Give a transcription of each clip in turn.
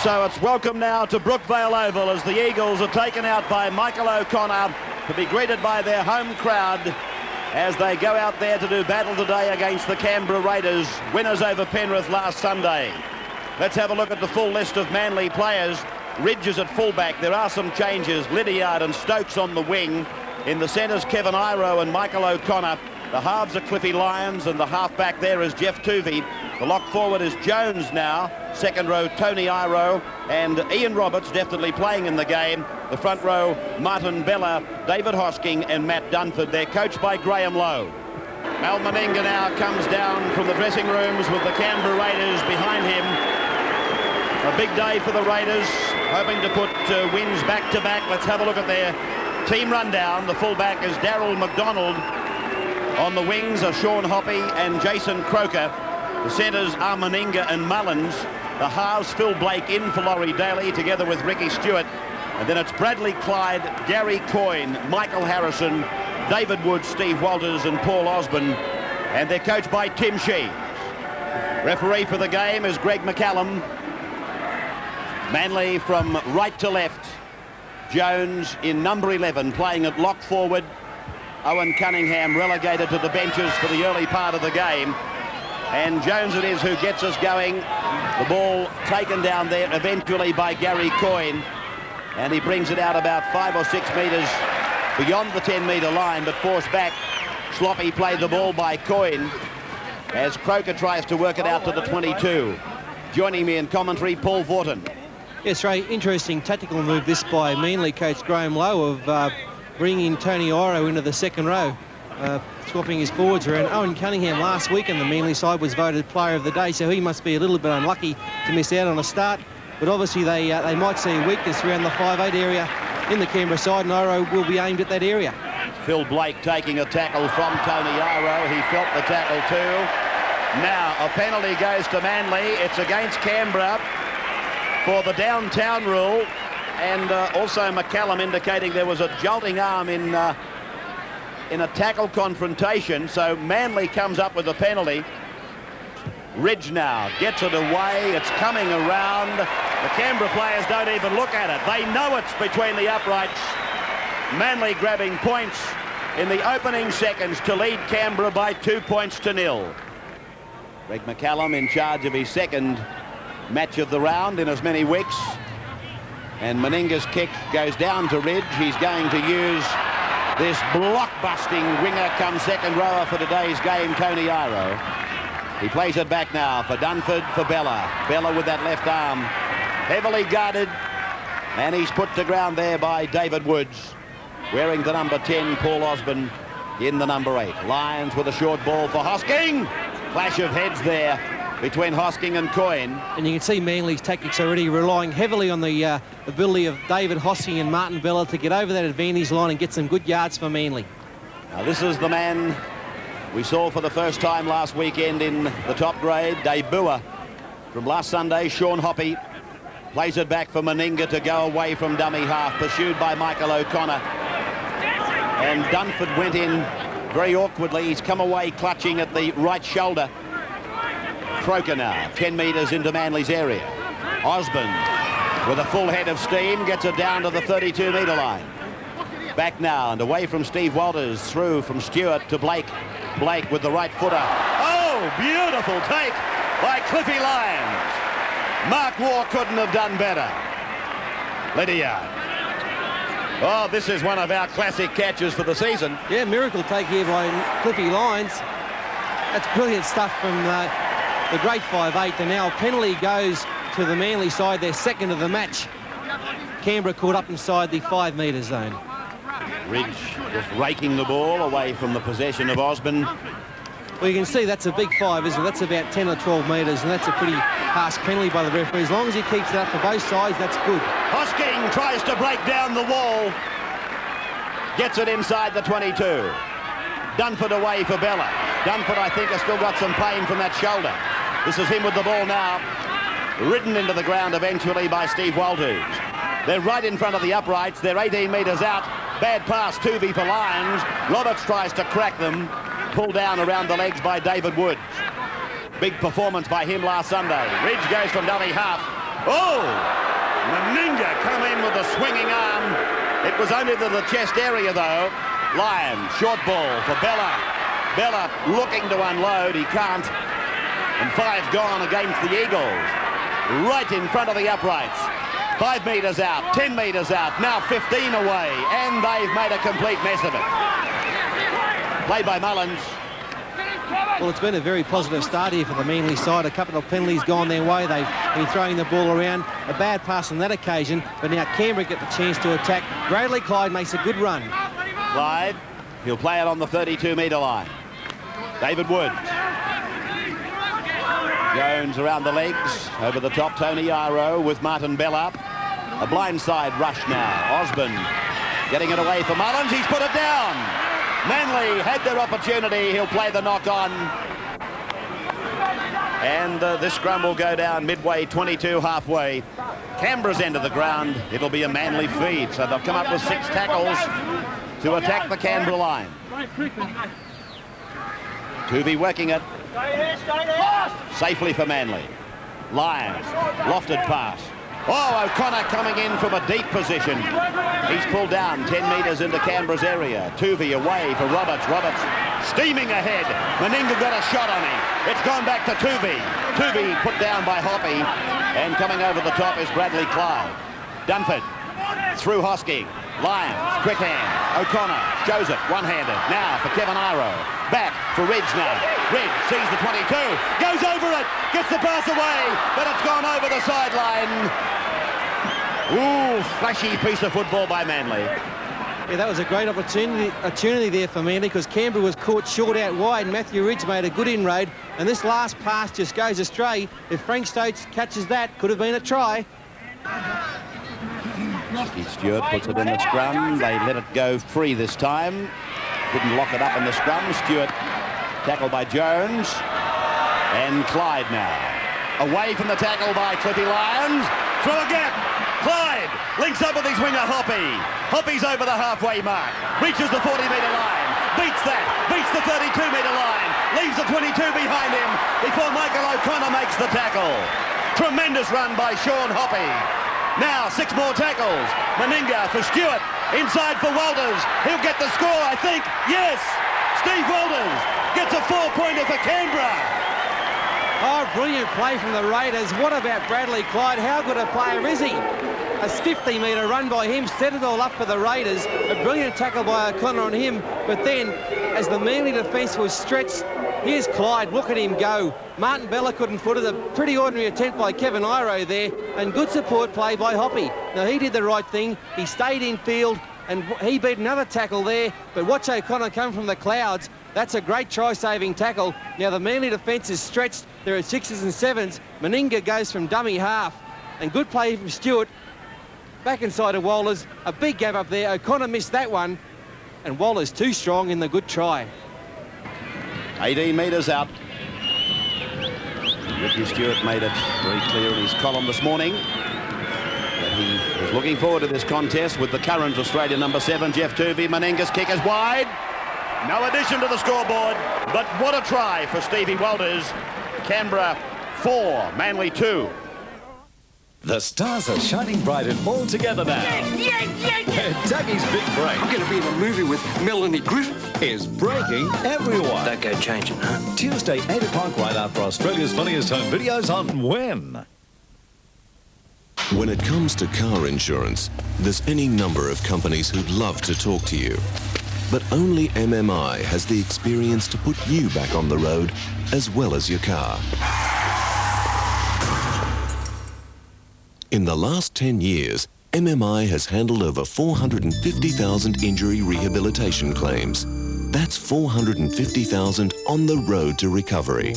So it's welcome now to Brookvale Oval as the Eagles are taken out by Michael O'Connor to be greeted by their home crowd as they go out there to do battle today against the Canberra Raiders, winners over Penrith last Sunday. Let's have a look at the full list of Manly players. Ridge is at fullback. There are some changes. Lydiard and Stokes on the wing. In the centres, Kevin Iro and Michael O'Connor. The halves are Cliffy Lyons, and the halfback there is Jeff Tuvey. The lock forward is Jones now. Second row, Tony Iro, and Ian Roberts definitely playing in the game. The front row, Martin Bella, David Hosking, and Matt Dunford. They're coached by Graham Lowe. Al Meninga now comes down from the dressing rooms with the Canberra Raiders behind him. A big day for the Raiders, hoping to put wins back-to-back. Let's have a look at their team rundown. The fullback is Darryl McDonald. On the wings are Sean Hoppy and Jason Croker. The centres are Meninga and Mullins. The halves, Phil Blake in for Laurie Daly together with Ricky Stewart. And then it's Bradley Clyde, Gary Coyne, Michael Harrison, David Wood, Steve Walters and Paul Osborne. And they're coached by Tim Sheaves. Referee for the game is Greg McCallum. Manly from right to left. Jones in number 11 playing at lock forward. Owen Cunningham relegated to the benches for the early part of the game. And Jones it is who gets us going. The ball taken down there eventually by Gary Coyne. And he brings it out about 5 or 6 metres beyond the 10-metre line, but forced back. Sloppy played the ball by Coyne as Croker tries to work it out to the 22. Joining me in commentary, Paul Vorton. Yes, Ray, interesting tactical move this by Manly coach Graham Lowe of bringing Tony Iro into the second row, swapping his forwards around. Owen Cunningham last week on the Manly side was voted player of the day, so he must be a little bit unlucky to miss out on a start. But obviously they might see a weakness around the 5'8" area in the Canberra side, and Iro will be aimed at that area. Phil Blake taking a tackle from Tony Iro. He felt the tackle too. Now a penalty goes to Manly. It's against Canberra for the downtown rule. And also McCallum indicating there was a jolting arm in a tackle confrontation. So Manly comes up with a penalty. Ridge now gets it away. It's coming around. The Canberra players don't even look at it. They know it's between the uprights. Manly grabbing points in the opening seconds to lead Canberra by 2 points to 0. Greg McCallum in charge of his second match of the round in as many weeks. And Meninga's kick goes down to Ridge. He's going to use this block-busting winger come second rower for today's game, Tony Iro. He plays it back now for Dunford, for Bella. Bella with that left arm. Heavily guarded. And he's put to ground there by David Woods. Wearing the number 10, Paul Osborne in the number 8. Lyons with a short ball for Hosking. Clash of heads there between Hosking and Coyne. And you can see Manly's tactics already relying heavily on the ability of David Hosking and Martin Bella to get over that advantage line and get some good yards for Manly. Now this is the man we saw for the first time last weekend in the top grade, debuter from last Sunday, Sean Hoppy. Plays it back for Meninga to go away from dummy half, pursued by Michael O'Connor. And Dunford went in very awkwardly. He's come away clutching at the right shoulder. Croker now, 10 metres into Manly's area. Osborne, with a full head of steam, gets it down to the 32-metre line. Back now and away from Steve Walters, through from Stewart to Blake. Blake with the right footer. Oh, beautiful take by Cliffy Lyons. Mark Waugh couldn't have done better. Lydiard. Oh, this is one of our classic catches for the season. Yeah, miracle take here by Cliffy Lyons. That's brilliant stuff from the great 5'8", and now a penalty goes to the Manly side, their second of the match. Canberra caught up inside the 5-metre zone. Ridge just raking the ball away from the possession of Osborne. Well, you can see that's a big 5, isn't it? That's about 10 or 12 metres, and that's a pretty harsh penalty by the referee. As long as he keeps it up for both sides, that's good. Hosking tries to break down the wall. Gets it inside the 22. Dunford away for Bella. Dunford, I think, has still got some pain from that shoulder. This is him with the ball now. Ridden into the ground eventually by Steve Walters. They're right in front of the uprights. They're 18 metres out. Bad pass, Tuvey for Lions. Roberts tries to crack them. Pulled down around the legs by David Woods. Big performance by him last Sunday. Ridge goes from dummy half. Oh! Meninga come in with a swinging arm. It was only to the chest area, though. Lions, short ball for Bella. Bella looking to unload. He can't. And 5 gone against the Eagles. Right in front of the uprights. 5 metres out, 10 metres out, now 15 away, and they've made a complete mess of it. Played by Mullins. Well, it's been a very positive start here for the Manly side. A couple of penalties gone their way. They've been throwing the ball around. A bad pass on that occasion, but now Canberra get the chance to attack. Bradley Clyde makes a good run. Clyde, he'll play it on the 32-metre line. David Woods. Jones around the legs, over the top, Tony Iro with Martin Bella. A blindside rush now. Osborne getting it away for Mullins. He's put it down. Manly had their opportunity. He'll play the knock on. And this scrum will go down midway, 22 halfway. Canberra's end of the ground. It'll be a Manly feed. So they'll come up with 6 tackles to attack the Canberra line. Tuvey working it. Safely for Manly. Lions, lofted pass. Oh, O'Connor coming in from a deep position. He's pulled down 10 metres into Canberra's area. Tuvey away for Roberts. Roberts steaming ahead. Meninga got a shot on him. It's gone back to Tuvey. Tuvey put down by Hoppy. And coming over the top is Bradley Clyde. Dunford through Hosking. Lions, quick hand. O'Connor shows it, one-handed. Now for Kevin Iro. Back for Ridge now. Ridge sees the 22, goes over it, gets the pass away, but it's gone over the sideline. Ooh, flashy piece of football by Manly. Yeah, that was a great opportunity there for Manly because Canberra was caught short out wide. Matthew Ridge made a good inroad, and this last pass just goes astray. If Frank Stokes catches that, could have been a try. Steve Stewart puts it in the scrum. They let it go free this time. Didn't lock it up in the scrum. Stewart tackled by Jones. And Clyde now. Away from the tackle by Cliffy Lyons. Through a gap. Clyde links up with his winger Hoppy. Hoppy's over the halfway mark. Reaches the 40-metre line. Beats that. Beats the 32-metre line. Leaves the 22 behind him before Michael O'Connor makes the tackle. Tremendous run by Sean Hoppy. Now 6 more tackles. Meninga for Stewart. Inside for Walters. He'll get the score, I think. Yes! Steve Walters gets a 4-pointer for Canberra. Oh, brilliant play from the Raiders. What about Bradley Clyde? How good a player is he? A 50-metre run by him set it all up for the Raiders. A brilliant tackle by O'Connor on him. But then, as the Manly defence was stretched, here's Clyde. Look at him go. Martin Bella couldn't put it. A pretty ordinary attempt by Kevin Iro there. And good support play by Hoppy. Now, he did the right thing. He stayed in field and he beat another tackle there. But watch O'Connor come from the clouds. That's a great try-saving tackle. Now, the Manly defence is stretched. There are 6s and 7s. Meninga goes from dummy half. And good play from Stewart. Back inside of Walters. A big gap up there. O'Connor missed that one. And Walters too strong in the good try. 18 metres out. Ricky Stewart made it very clear in his column this morning that he was looking forward to this contest with the current Australian number 7, Jeff Tuvey. Meninga's kick is wide. No addition to the scoreboard, but what a try for Stevie Walters. Canberra 4, Manly 2. The stars are shining bright and all together now. Where Dougie's big break I'm going to be in a movie with Melanie Griffith. is breaking everyone. Don't go changing, huh? Tuesday, 8 o'clock, right after Australia's Funniest Home Videos on When. When it comes to car insurance, there's any number of companies who'd love to talk to you. But only MMI has the experience to put you back on the road as well as your car. In the last 10 years, MMI has handled over 450,000 injury rehabilitation claims. That's 450,000 on the road to recovery.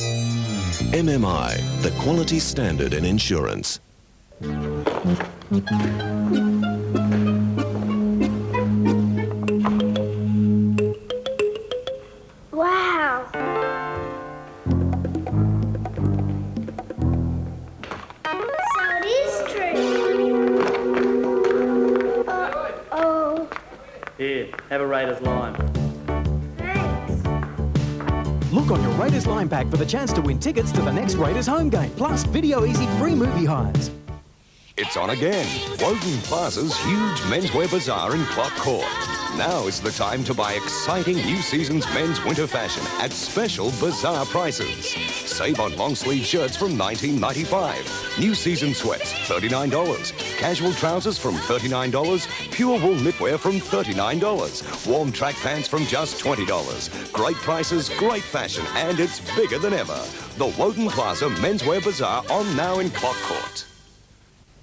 MMI, the quality standard in insurance. Wow. So it is true. Oh. Here, have a Raiders lime. Thanks. Look on your Raiders Line pack for the chance to win tickets to the next Raiders home game, plus Video Easy free movie hires. It's on again. Woden Plaza's huge menswear bazaar in Clock Court. Now is the time to buy exciting new season's men's winter fashion at special bazaar prices. Save on long sleeve shirts from $19.95. New season sweats, $39. Casual trousers from $39. Pure wool knitwear from $39. Warm track pants from just $20. Great prices, great fashion, and it's bigger than ever. The Woden Plaza Menswear Bazaar on now in Clock Court.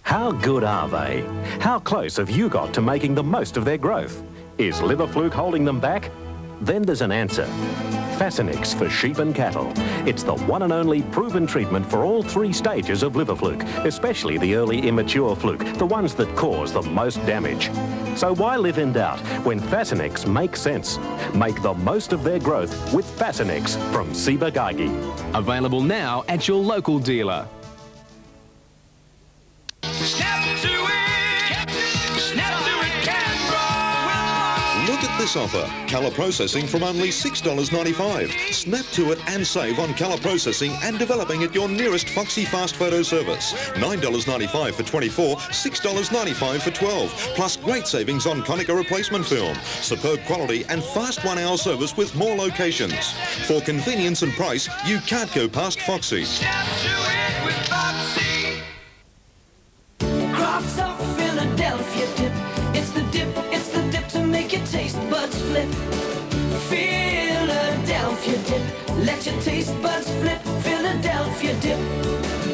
How good are they? How close have you got to making the most of their growth? Is liver fluke holding them back? Then there's an answer. Fasinix for sheep and cattle. It's the one and only proven treatment for all three stages of liver fluke, especially the early immature fluke, the ones that cause the most damage. So why live in doubt when Fasinix makes sense? Make the most of their growth with Fasinix from Ciba-Geigy. Available now at your local dealer. Look at this offer. Colour processing from only $6.95. Snap to it and save on colour processing and developing at your nearest Foxy Fast Photo service. $9.95 for 24, $6.95 for 12. Plus great savings on Konica replacement film. Superb quality and fast 1 hour service with more locations. For convenience and price, you can't go past Foxy. Crafts of Philadelphia dip. It's the dip to make your taste buds flip. Philadelphia dip. Let your taste buds flip. Philadelphia dip.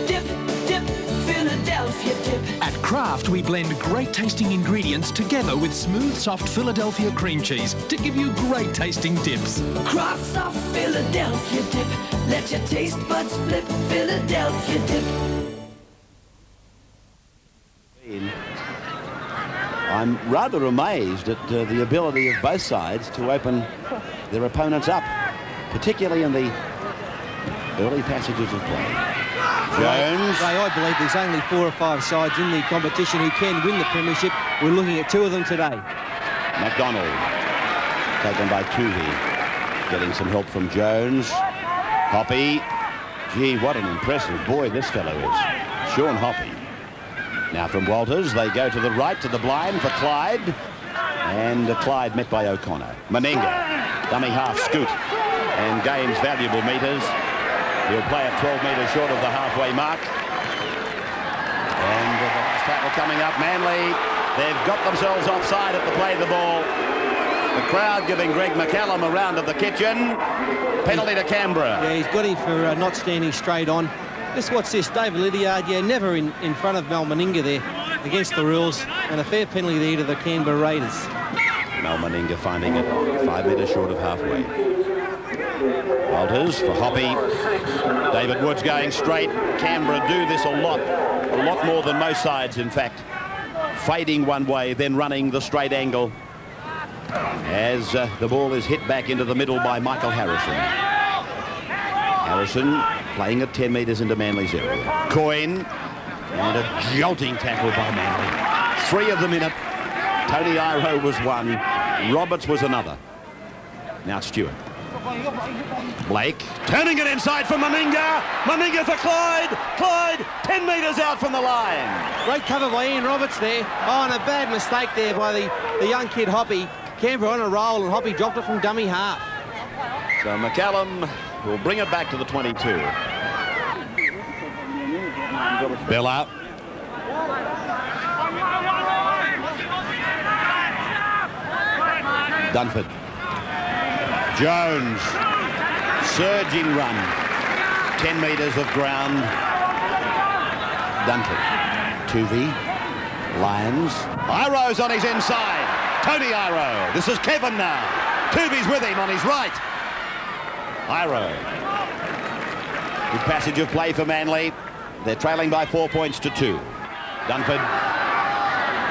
Dip, dip, Philadelphia dip. At Kraft, we blend great tasting ingredients together with smooth, soft Philadelphia cream cheese to give you great tasting dips. Crafts of Philadelphia dip. Let your taste buds flip. Philadelphia dip. I'm rather amazed at the ability of both sides to open their opponents up, particularly in the early passages of play. Jones. Ray, I believe there's only 4 or 5 sides in the competition who can win the premiership. We're looking at 2 of them today. McDonald, taken by Tuvey, getting some help from Jones. Hoppy. Gee, what an impressive boy this fellow is. Sean Hoppy. Now from Walters, they go to the right, to the blind for Clyde. And Clyde met by O'Connor. Meninga, dummy half scoot, and gains valuable metres. He'll play at 12 metres short of the halfway mark. And the last tackle coming up, Manly. They've got themselves offside at the play of the ball. The crowd giving Greg McCallum a round of the kitchen. Penalty to Canberra. Yeah, he's got him for not standing straight on. Just watch this, David Lydiard, yeah, never in front of Mal Meninga there, against the rules, and a fair penalty there to the Canberra Raiders. Mal Meninga finding it 5 metres short of halfway. Walters for Hoppy. David Woods going straight. Canberra do this a lot more than most sides, in fact. Fading one way, then running the straight angle. As the ball is hit back into the middle by Michael Harrison. Harrison playing at 10 metres into Manly's area. Coyne, and a jolting tackle by Manly. 3 of them in it. Tony Iro was one. Roberts was another. Now Stewart. Blake turning it inside for Meninga. Meninga for Clyde. Clyde 10 metres out from the line. Great cover by Ian Roberts there. Oh, and a bad mistake there by the young kid Hoppy. Canberra on a roll, and Hoppy dropped it from dummy half. So McCallum will bring it back to the 22. Bella. Dunford. Jones. Surging run. 10 metres of ground. Dunford. Tuvey. Lyons. Iro's on his inside. Tony Iro. This is Kevin now. Tuvey's with him on his right. Iro. Good passage of play for Manly. They're trailing by 4 points to 2. Dunford.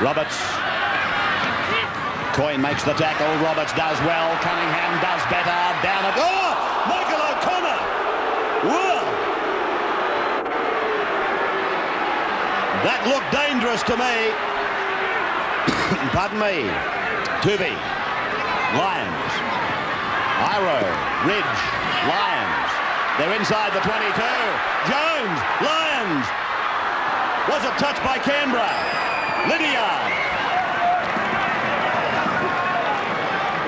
Roberts. Coyne makes the tackle. Roberts does well. Cunningham does better. Down it. Oh! Michael O'Connor! Whoa! That looked dangerous to me. Pardon me. Tuvey. Lions. Iro. Ridge. Lions. They're inside the 22. Jones. Lions. Was it touched by Canberra? Lydiard.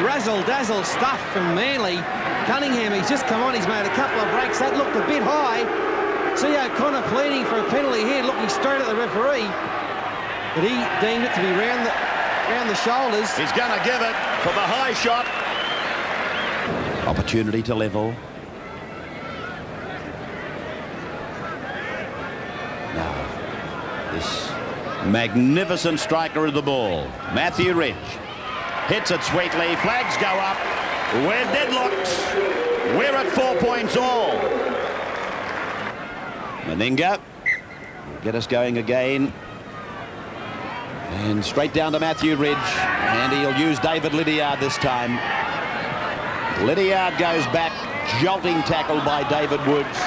Razzle-dazzle stuff from Manly. Cunningham, he's just come on, he's made a couple of breaks. That looked a bit high. See O'Connor pleading for a penalty here, looking straight at the referee. But he deemed it to be round the shoulders. He's going to give it for the high shot. Opportunity to level. Now, this magnificent striker of the ball, Matthew Ridge. Hits it sweetly. Flags go up. We're deadlocked. We're at 4 points all. Meninga will get us going again. And straight down to Matthew Ridge. And he'll use David Lydiard this time. Lydiard goes back. Jolting tackle by David Woods.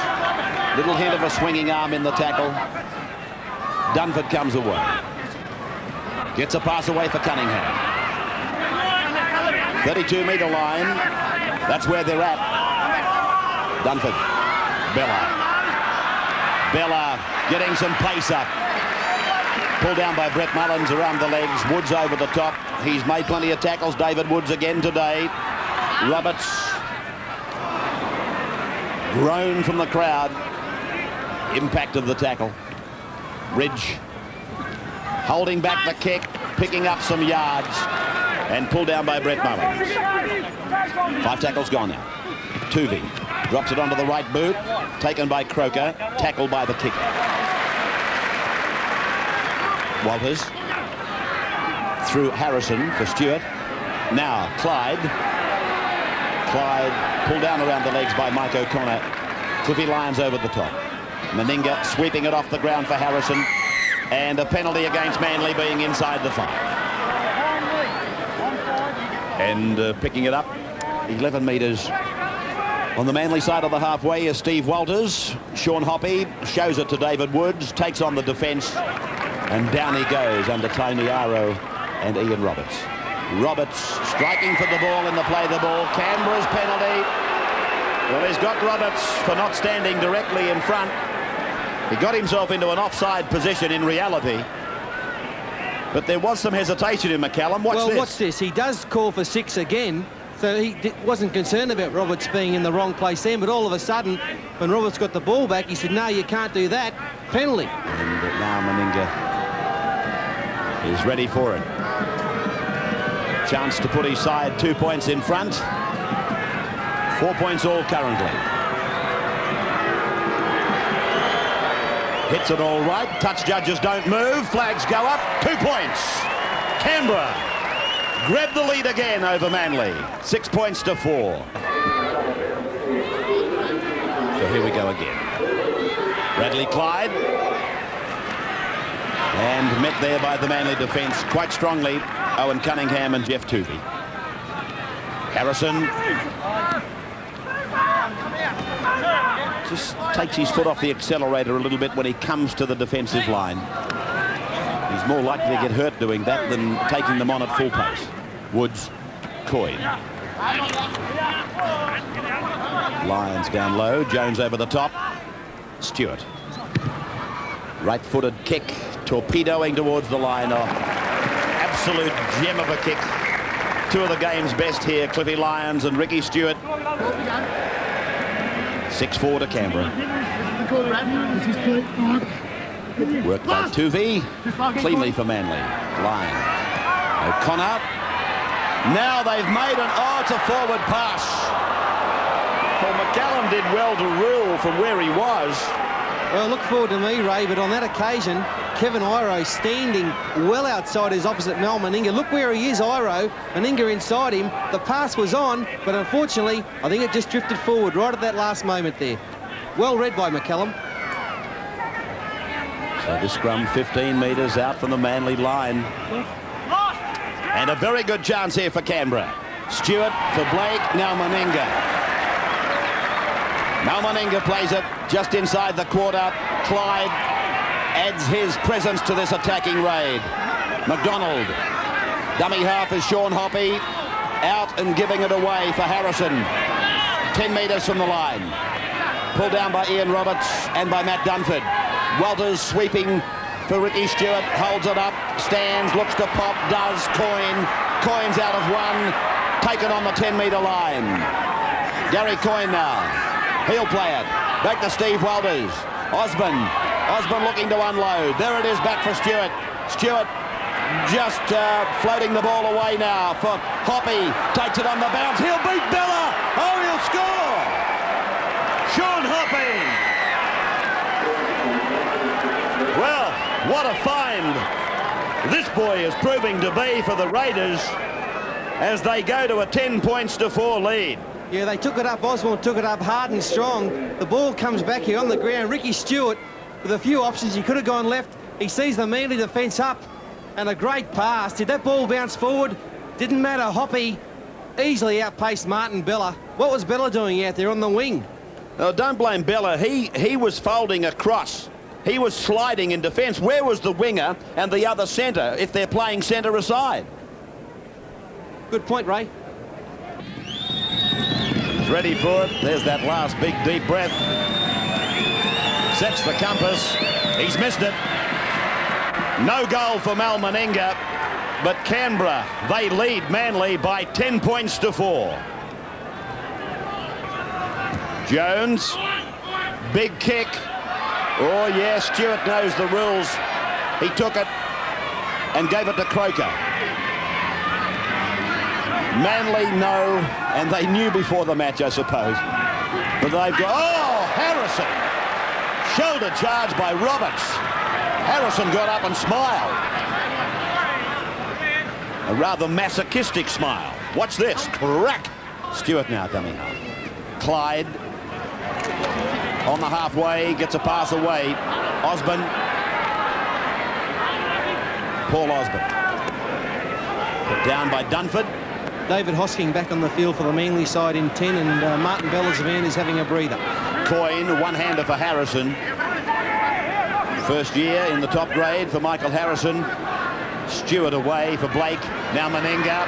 Little hint of a swinging arm in the tackle. Dunford comes away. Gets a pass away for Cunningham. 32-metre line. That's where they're at. Dunford. Bella getting some pace up. Pulled down by Brett Mullins around the legs. Woods over the top. He's made plenty of tackles. David Woods again today. Roberts. Groan from the crowd. Impact of the tackle. Ridge. Holding back the kick. Picking up some yards. And pulled down by Brett Mullins. 5 tackles gone now. Tuvey drops it onto the right boot. Taken by Croker. Tackled by the kicker. Walters. Through Harrison for Stewart. Now Clyde. Clyde pulled down around the legs by Mike O'Connor. Cliffy Lyons over the top. Meninga sweeping it off the ground for Harrison. And a penalty against Manly being inside the 5. And picking it up 11 metres on the Manly side of the halfway is Steve Walters. Sean Hoppy shows it to David Woods, takes on the defence, and down he goes under Tony Aro and Ian Roberts. Roberts striking for the ball in the play the ball. Canberra's penalty. Well, he's got Roberts for not standing directly in front. He got himself into an offside position in reality. But there was some hesitation in McCallum. Watch this. He does call for 6 again. So he wasn't concerned about Roberts being in the wrong place then. But all of a sudden, when Roberts got the ball back, he said, no, you can't do that. Penalty. And now Meninga is ready for it. Chance to put his side 2 points in front. 4 points all currently. Hits it all right. Touch judges don't move. Flags go up. 2 points. Canberra grab the lead again over Manly. 6 points to 4. So here we go again. Bradley Clyde. And met there by the Manly defence quite strongly. Owen Cunningham and Jeff Tuvey. Harrison just takes his foot off the accelerator a little bit when he comes to the defensive line. He's more likely to get hurt doing that than taking them on at full pace. Woods, Coyne. Lyons down low, Jones over the top. Stewart. Right-footed kick, torpedoing towards the line. Oh, absolute gem of a kick. 2 of the game's best here, Cliffy Lyons and Ricky Stewart. 6-4 to Canberra. Worked by Tuvey. Cleanly for Manly. Lyon. O'Connor. Now they've made it's a forward pass. Well, McCallum did well to rule from where he was. Well, look forward to me, Ray, but on that occasion, Kevin Iro standing well outside his opposite Mal Meninga. Look where he is, Iro. Meninga inside him. The pass was on, but unfortunately, I think it just drifted forward right at that last moment there. Well read by McCallum. So the scrum 15 metres out from the Manly line. And a very good chance here for Canberra. Stewart for Blake, now Meninga. Now Meninga plays it just inside the quarter. Clyde adds his presence to this attacking raid. McDonald. Dummy half is Sean Hoppy. Out and giving it away for Harrison. 10 metres from the line. Pulled down by Ian Roberts and by Matt Dunford. Walters sweeping for Ricky Stewart. Holds it up. Stands. Looks to pop. Does. Coyne's out of one. Taken on the 10-metre line. Gary Coyne now. He'll play it. Back to Steve Walters. Osborne looking to unload. There it is back for Stewart. Stewart just floating the ball away now for Hoppy. Takes it on the bounce. He'll beat Bella. Oh, he'll score. Sean Hoppy. Well, what a find this boy is proving to be for the Raiders as they go to a 10 points to 4 lead. Yeah, they took it up. Osborne took it up hard and strong. The ball comes back here on the ground. Ricky Stewart with a few options. He could have gone left. He sees the Manly defence up and a great pass. Did that ball bounce forward? Didn't matter. Hoppy easily outpaced Martin Bella. What was Bella doing out there on the wing? No, don't blame Bella. He was folding across. He was sliding in defence. Where was the winger and the other centre if they're playing centre aside? Good point, Ray. He's ready for it. There's that last big deep breath. Sets the compass. He's missed it. No goal for Mal Meninga, but Canberra, they lead Manly by 10 points to 4. Jones, big kick. Oh yes, Stewart knows the rules. He took it and gave it to Croker. Manly know, and they knew before the match, I suppose. But they've got, oh, Harrison. Shoulder charge by Roberts. Harrison got up and smiled. A rather masochistic smile. Watch this, crack. Stewart now coming up. Clyde on the halfway, gets a pass away. Osborne. Paul Osborne. Put down by Dunford. David Hosking back on the field for the Manly side in 10, and Martin Bella's man is having a breather. Coyne, one-hander for Harrison. First year in the top grade for Michael Harrison. Stewart away for Blake. Now Meninga.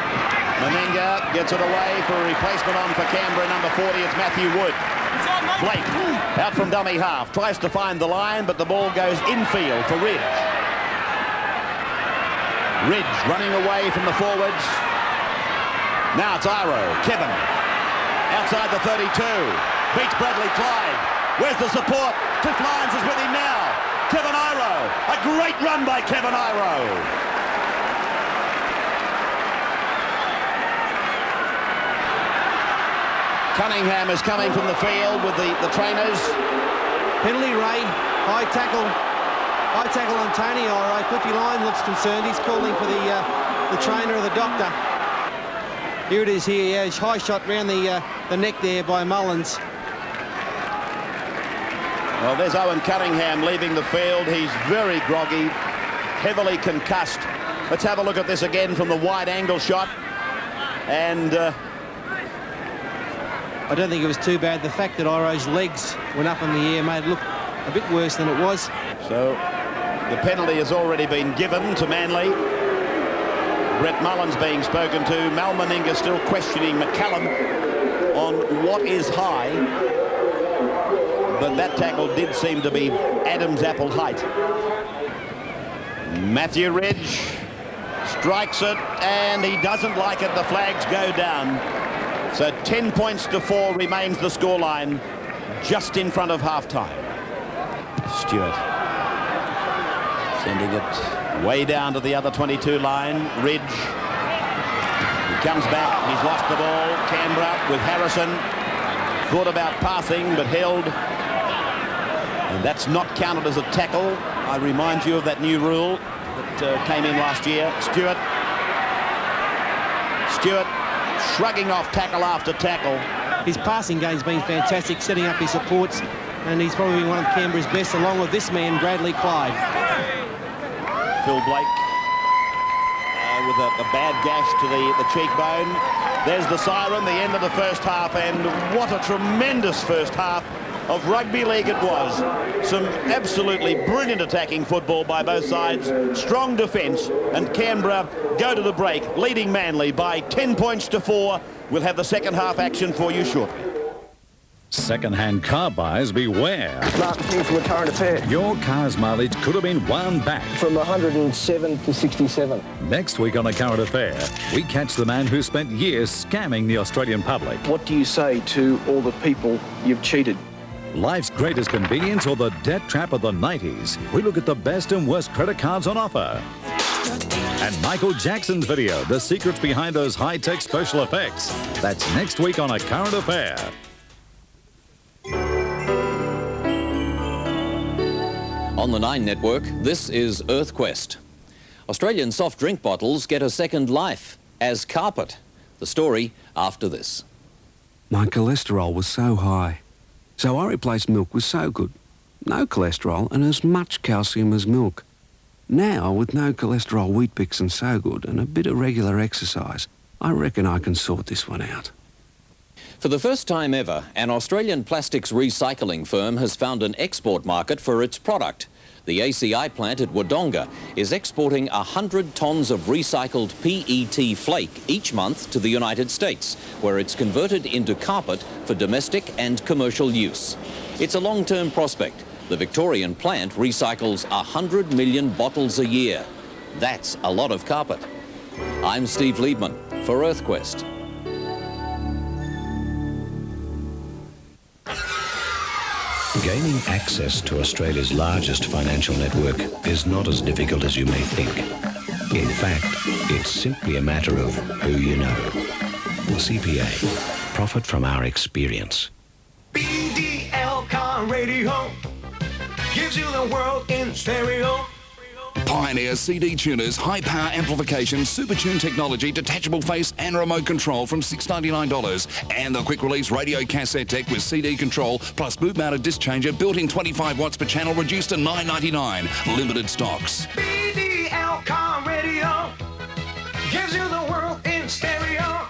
Meninga gets it away for a replacement on for Canberra, number 40. It's Matthew Wood. Blake out from dummy half. Tries to find the line, but the ball goes infield for Ridge. Ridge running away from the forwards. Now it's Iro. Kevin. Outside the 32. Beats Bradley Clyde. Where's the support? Cliff Lyons is with him now. Kevin Iro. A great run by Kevin Iro. Cunningham is coming from the field with the trainers. Penalty, Ray. High tackle. High tackle on Tony Iro. Cliffy Lyons looks concerned. He's calling for the trainer or the doctor. Here it is here. Yeah, high shot round the neck there by Mullins. Well, there's Owen Cunningham leaving the field. He's very groggy, heavily concussed. Let's have a look at this again from the wide angle shot. And I don't think it was too bad. The fact that Iro's legs went up in the air made it look a bit worse than it was. So the penalty has already been given to Manly. Brett Mullins being spoken to. Mal Meninga still questioning McCallum on what is high. But that tackle did seem to be Adam's apple height. Matthew Ridge strikes it, and he doesn't like it. The flags go down. So 10 points to 4 remains the scoreline, just in front of half-time. Stewart sending it way down to the other 22 line. Ridge. He comes back. He's lost the ball. Canberra with Harrison. Thought about passing, but held. And that's not counted as a tackle. I remind you of that new rule that came in last year. Stewart shrugging off tackle after tackle. His passing game's been fantastic, setting up his supports, and he's probably one of Canberra's best, along with this man, Bradley Clyde. Phil Blake with a bad gash to the cheekbone. There's the siren, the end of the first half, and what a tremendous first half of rugby league it was. Some absolutely brilliant attacking football by both sides, strong defence, and Canberra go to the break, leading Manly by 10 points to 4. We'll have the second half action for you shortly. Second-hand car buyers, beware. Martin here from a current affair. Your car's mileage could have been wound back. From 107 to 67. Next week on A Current Affair, we catch the man who spent years scamming the Australian public. What do you say to all the people you've cheated? Life's greatest convenience or the debt trap of the 90s? We look at the best and worst credit cards on offer. And Michael Jackson's video, the secrets behind those high-tech special effects. That's next week on A Current Affair. On the 9 network, this is EarthQuest. Australian soft drink bottles get a second life as carpet. The story after this. My cholesterol was so high, so I replaced milk with So Good. No cholesterol and as much calcium as milk. Now, with no cholesterol Wheat Bix and So Good and a bit of regular exercise, I reckon I can sort this one out. For the first time ever, an Australian plastics recycling firm has found an export market for its product. The ACI plant at Wodonga is exporting 100 tonnes of recycled PET flake each month to the United States, where it's converted into carpet for domestic and commercial use. It's a long-term prospect. The Victorian plant recycles 100 million bottles a year. That's a lot of carpet. I'm Steve Liebman for EarthQuest. Gaining access to Australia's largest financial network is not as difficult as you may think. In fact, it's simply a matter of who you know. CPA. Profit from our experience. BDL Car Radio gives you the world in stereo. Pioneer CD tuners, high power amplification, super tune technology, detachable face and remote control from $699. And the quick release radio cassette deck with CD control plus boot mounted disc changer, built-in 25 watts per channel, reduced to $9.99. Limited stocks. BDL Car Radio gives you the world in stereo.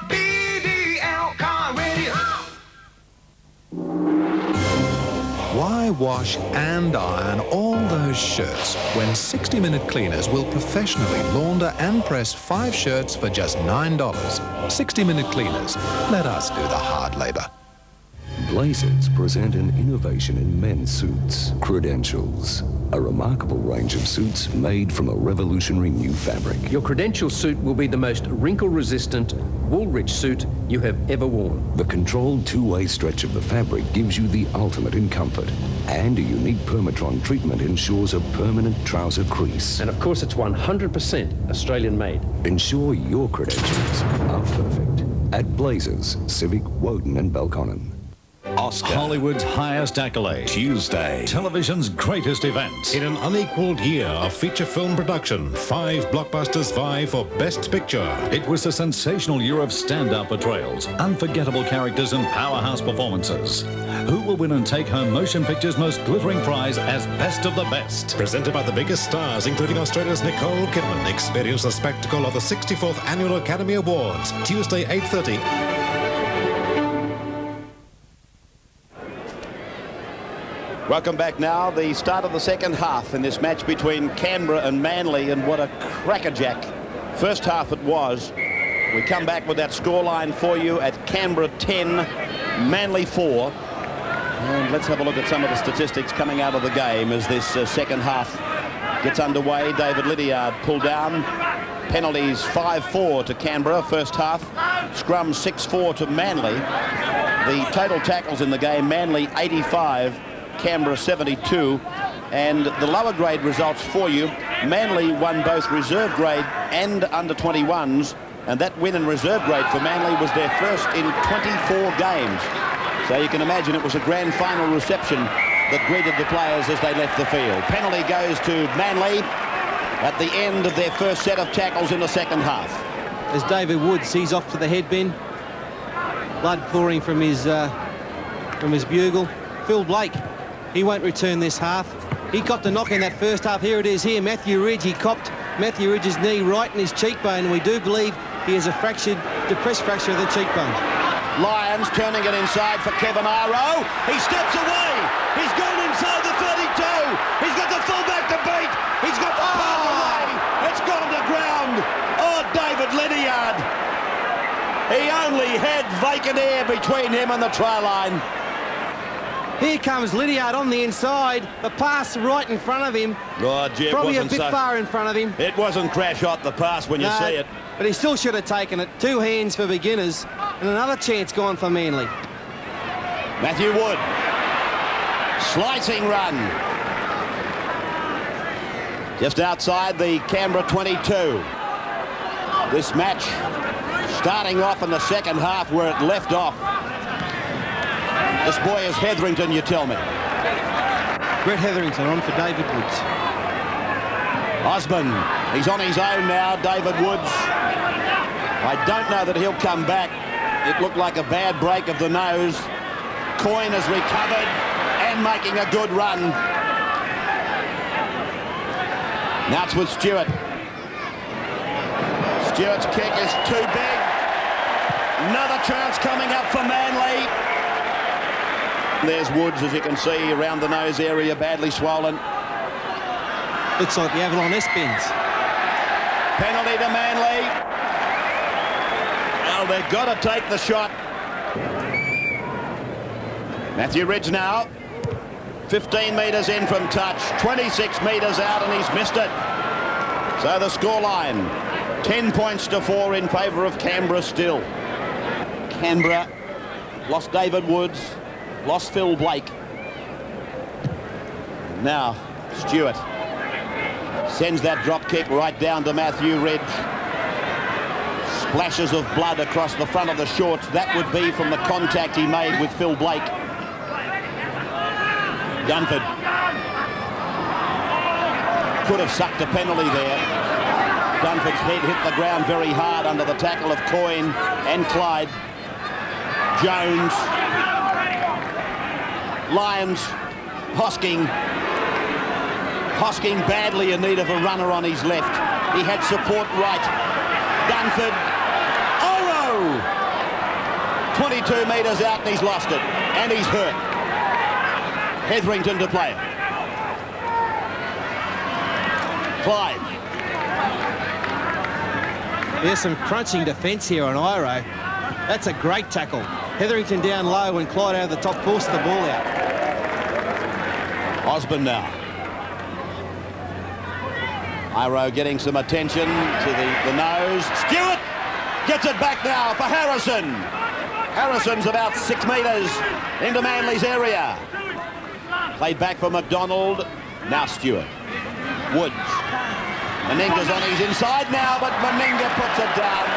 BDL Car Radio. Why wash and iron all those shirts when 60-minute cleaners will professionally launder and press 5 shirts for just $9? 60-minute cleaners. Let us do the hard labor. Blazers present an innovation in men's suits, Credentials. A remarkable range of suits made from a revolutionary new fabric. Your Credential suit will be the most wrinkle-resistant, wool-rich suit you have ever worn. The controlled two-way stretch of the fabric gives you the ultimate in comfort. And a unique Permatron treatment ensures a permanent trouser crease. And of course it's 100% Australian-made. Ensure your credentials are perfect. At Blazers, Civic, Woden and Belconnen. Oscar. Hollywood's highest accolade. Tuesday. Television's greatest event. In an unequaled year of feature film production, 5 blockbusters vie for Best Picture. It was a sensational year of standout portrayals, unforgettable characters and powerhouse performances. Who will win and take home Motion Picture's most glittering prize as Best of the Best? Presented by the biggest stars, including Australia's Nicole Kidman. Experience the spectacle of the 64th Annual Academy Awards. Tuesday, 8:30. Welcome back now. The start of the second half in this match between Canberra and Manly, and what a crackerjack first half it was. We come back with that scoreline for you at Canberra 10, Manly 4. And let's have a look at some of the statistics coming out of the game as this second half gets underway. David Lydiard pulled down. Penalties 5-4 to Canberra first half. Scrum 6-4 to Manly. The total tackles in the game, Manly 85. Canberra 72, and the lower grade results for you. Manly won both reserve grade and under 21s, and that win in reserve grade for Manly was their first in 24 games. So you can imagine it was a grand final reception that greeted the players as they left the field. Penalty goes to Manly at the end of their first set of tackles in the second half. As David Woods, he's off to the headbin. Blood pouring from his bugle. Phil Blake, he won't return this half. He copped a knock in that first half. Here it is here. Matthew Ridge, he copped Matthew Ridge's knee right in his cheekbone. And we do believe he has a depressed fracture of the cheekbone. Lyons turning it inside for Kevin Iro. He steps away. He's gone inside the 32. He's got the fullback to beat. He's got the pass away. It's gone to ground. Oh, David Lydiard. He only had vacant air between him and the try line. Here comes Lydiard on the inside. The pass right in front of him. Oh, gee, probably a bit far in front of him. It wasn't crash hot, the pass, when you see it. But he still should have taken it. 2 hands for beginners. And another chance gone for Manly. Matthew Wood. Slicing run. Just outside the Canberra 22. This match starting off in the second half where it left off. This boy is Hetherington, you tell me. Brett Hetherington on for David Woods. Osborne, he's on his own now, David Woods. I don't know that he'll come back. It looked like a bad break of the nose. Coyne has recovered and making a good run. Now it's with Stewart. Stewart's kick is too big. Another chance coming up for Manly. There's Woods, as you can see, around the nose area, badly swollen. Looks like the Avalon S-Bins. Penalty to Manly. Well, they've got to take the shot. Matthew Ridge now. 15 metres in from touch. 26 metres out, and he's missed it. So the scoreline, 10 points to 4 in favour of Canberra still. Canberra lost David Woods. Lost Phil Blake. Now, Stewart sends that drop kick right down to Matthew Ridge. Splashes of blood across the front of the shorts. That would be from the contact he made with Phil Blake. Dunford could have sucked a penalty there. Dunford's head hit the ground very hard under the tackle of Coyne and Clyde. Jones. Lyons, Hosking badly in need of a runner on his left. He had support right. Dunford, Oro! 22 metres out and he's lost it. And he's hurt. Hetherington to play it. Clyde. There's some crunching defence here on Iro. That's a great tackle. Hetherington down low and Clyde out of the top forced the ball out. Osborne now. Iro getting some attention to the nose. Stewart gets it back now for Harrison. Harrison's about 6 metres into Manly's area. Played back for McDonald. Now Stewart. Woods. Meninga's on his inside now, but Meninga puts it down.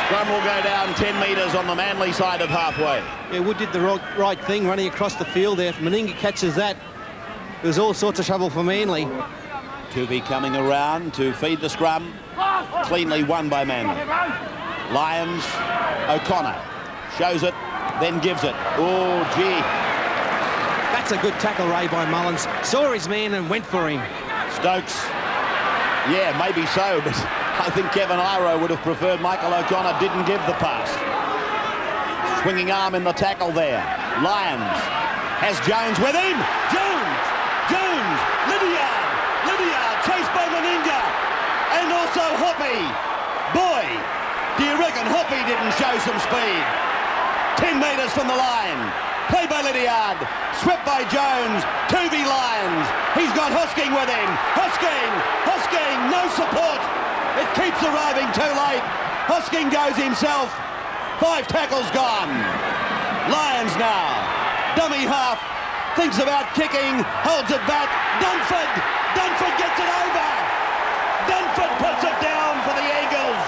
Scrum will go down 10 metres on the Manly side of halfway. Yeah, Wood did the right thing running across the field there. If Meninga catches that, there's all sorts of trouble for Manly. Tooby coming around to feed the scrum. Cleanly won by Manly. Lyons, O'Connor shows it, then gives it. Oh, gee. That's a good tackle, Ray, by Mullins. Saw his man and went for him. Stokes. Yeah, maybe so, but I think Kevin Iro would have preferred Michael O'Connor didn't give the pass. Swinging arm in the tackle there. Lyons has Jones with him. Jones, Lydiard, chased by Meninga, and also Hoppy. Boy, do you reckon Hoppy didn't show some speed? 10 metres from the line. Played by Lydiard, swept by Jones, Tooby Lyons. He's got Hosking with him. Hosking, no support. It keeps arriving too late. Hosking goes himself. 5 tackles gone. Lyons now, dummy half, thinks about kicking, holds it back. Dunford gets it over. Dunford puts it down for the Eagles.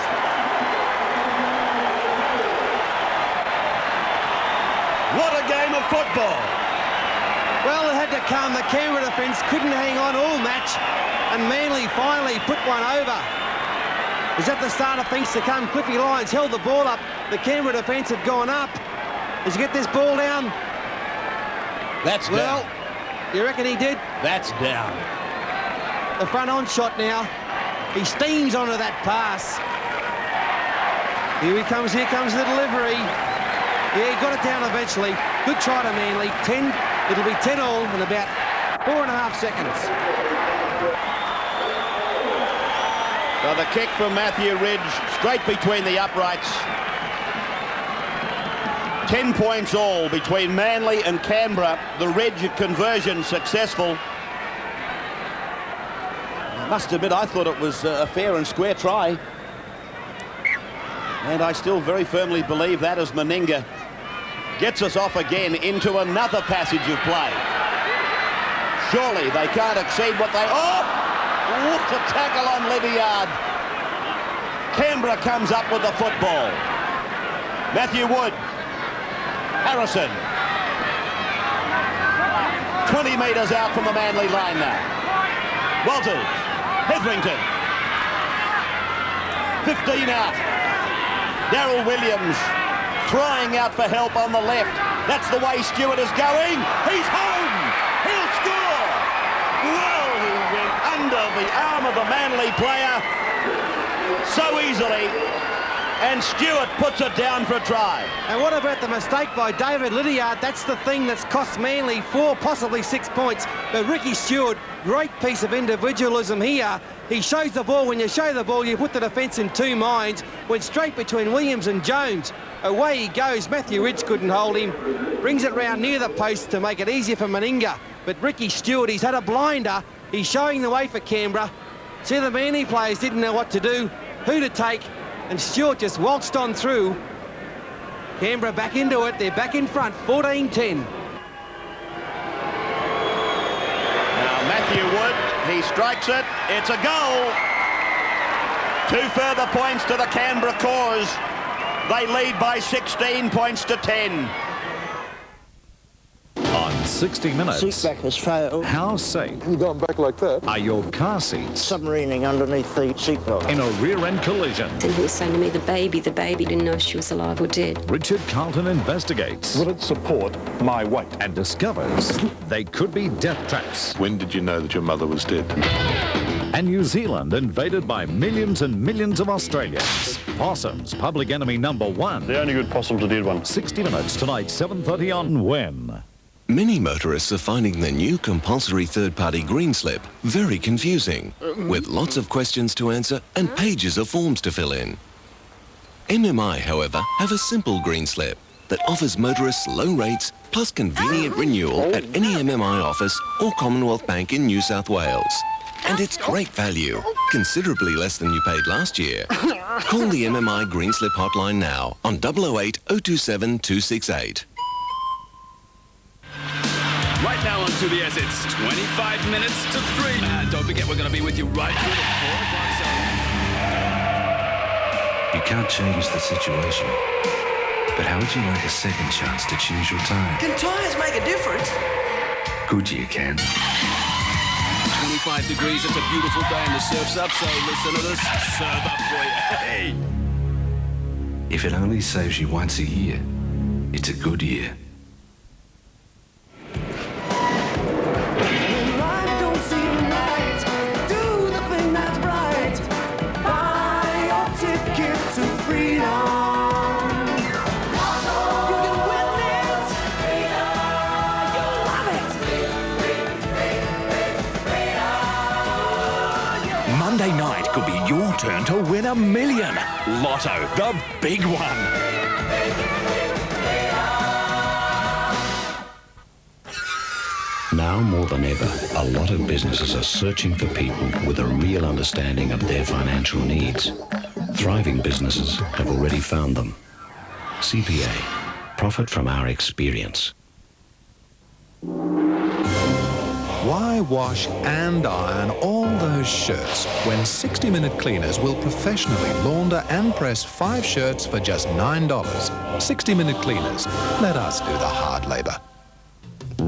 What a game of football. Well, it had to come. The Canberra defence couldn't hang on all match, and Manly finally put one over. Is that the start of things to come? Cliffy Lyons held the ball up. The Canberra defence had gone up. Does he get this ball down? That's well, down. You reckon he did? That's down. The front on shot now. He steams onto that pass. Here comes the delivery. Yeah, he got it down eventually. Good try to Manly. 10, it'll be 10-all in about 4.5 seconds. So the kick from Matthew Ridge, straight between the uprights. 10 points all between Manly and Canberra. The Ridge conversion successful. I must admit, I thought it was a fair and square try. And I still very firmly believe that as Meninga gets us off again into another passage of play. Surely they can't exceed what they... Oh! What a tackle on Lydiard. Canberra comes up with the football. Matthew Wood. Harrison. 20 metres out from the Manly line now. Walters. Hetherington. 15 out. Darryl Williams crying out for help on the left. That's the way Stewart is going. He's home. He'll score. Well, he went under the arm of the Manly player so easily. And Stewart puts it down for a try. And what about the mistake by David Lydiard? That's the thing that's cost Manly 4, possibly 6 points. But Ricky Stewart, great piece of individualism here. He shows the ball. When you show the ball, you put the defence in two minds. Went straight between Williams and Jones. Away he goes. Matthew Ridge couldn't hold him. Brings it round near the post to make it easier for Meninga. But Ricky Stewart, he's had a blinder. He's showing the way for Canberra. See, the Manly players didn't know what to do, who to take. And Stewart just waltzed on through. Canberra back into it. They're back in front, 14-10. Now Matthew Wood, he strikes it. It's a goal. 2 further points to the Canberra cause. They lead by 16 points to 10. On 60 Minutes, Seatback has failed. how safe You're going back like that. are your car seats Submarining underneath the seatbelt. in a rear-end collision? And he was saying to me, the baby didn't know if she was alive or dead. Richard Carlton investigates. Will it support my weight? And discovers they could be death traps. When did you know that your mother was dead? And New Zealand invaded by millions and millions of Australians. Possums, public enemy #1. The only good possums that did one. 60 Minutes tonight, 7:30 on When. Many motorists are finding the new compulsory third-party green slip very confusing, with lots of questions to answer and pages of forms to fill in. MMI, however, have a simple green slip that offers motorists low rates plus convenient renewal at any MMI office or Commonwealth Bank in New South Wales. And it's great value, considerably less than you paid last year. Call the MMI Green Slip hotline now on 008 027 268. Right now onto the Assets, 25 minutes to 3. And don't forget, we're going to be with you right through the 4 o'clock zone. You can't change the situation. But how would you like a second chance to choose your tire? Can tyres make a difference? Goodyear can. 25 degrees, it's a beautiful day and the surf's up, so listen to this, serve up for you. Hey! If it only saves you once a year, it's a good year. Monday night could be your turn to win $1 million. Lotto, the big one. Now more than ever, a lot of businesses are searching for people with a real understanding of their financial needs. Thriving businesses have already found them. CPA, profit from our experience. Why wash and iron all those shirts when 60-minute cleaners will professionally launder and press 5 shirts for just $9? 60-minute cleaners. Let us do the hard labour.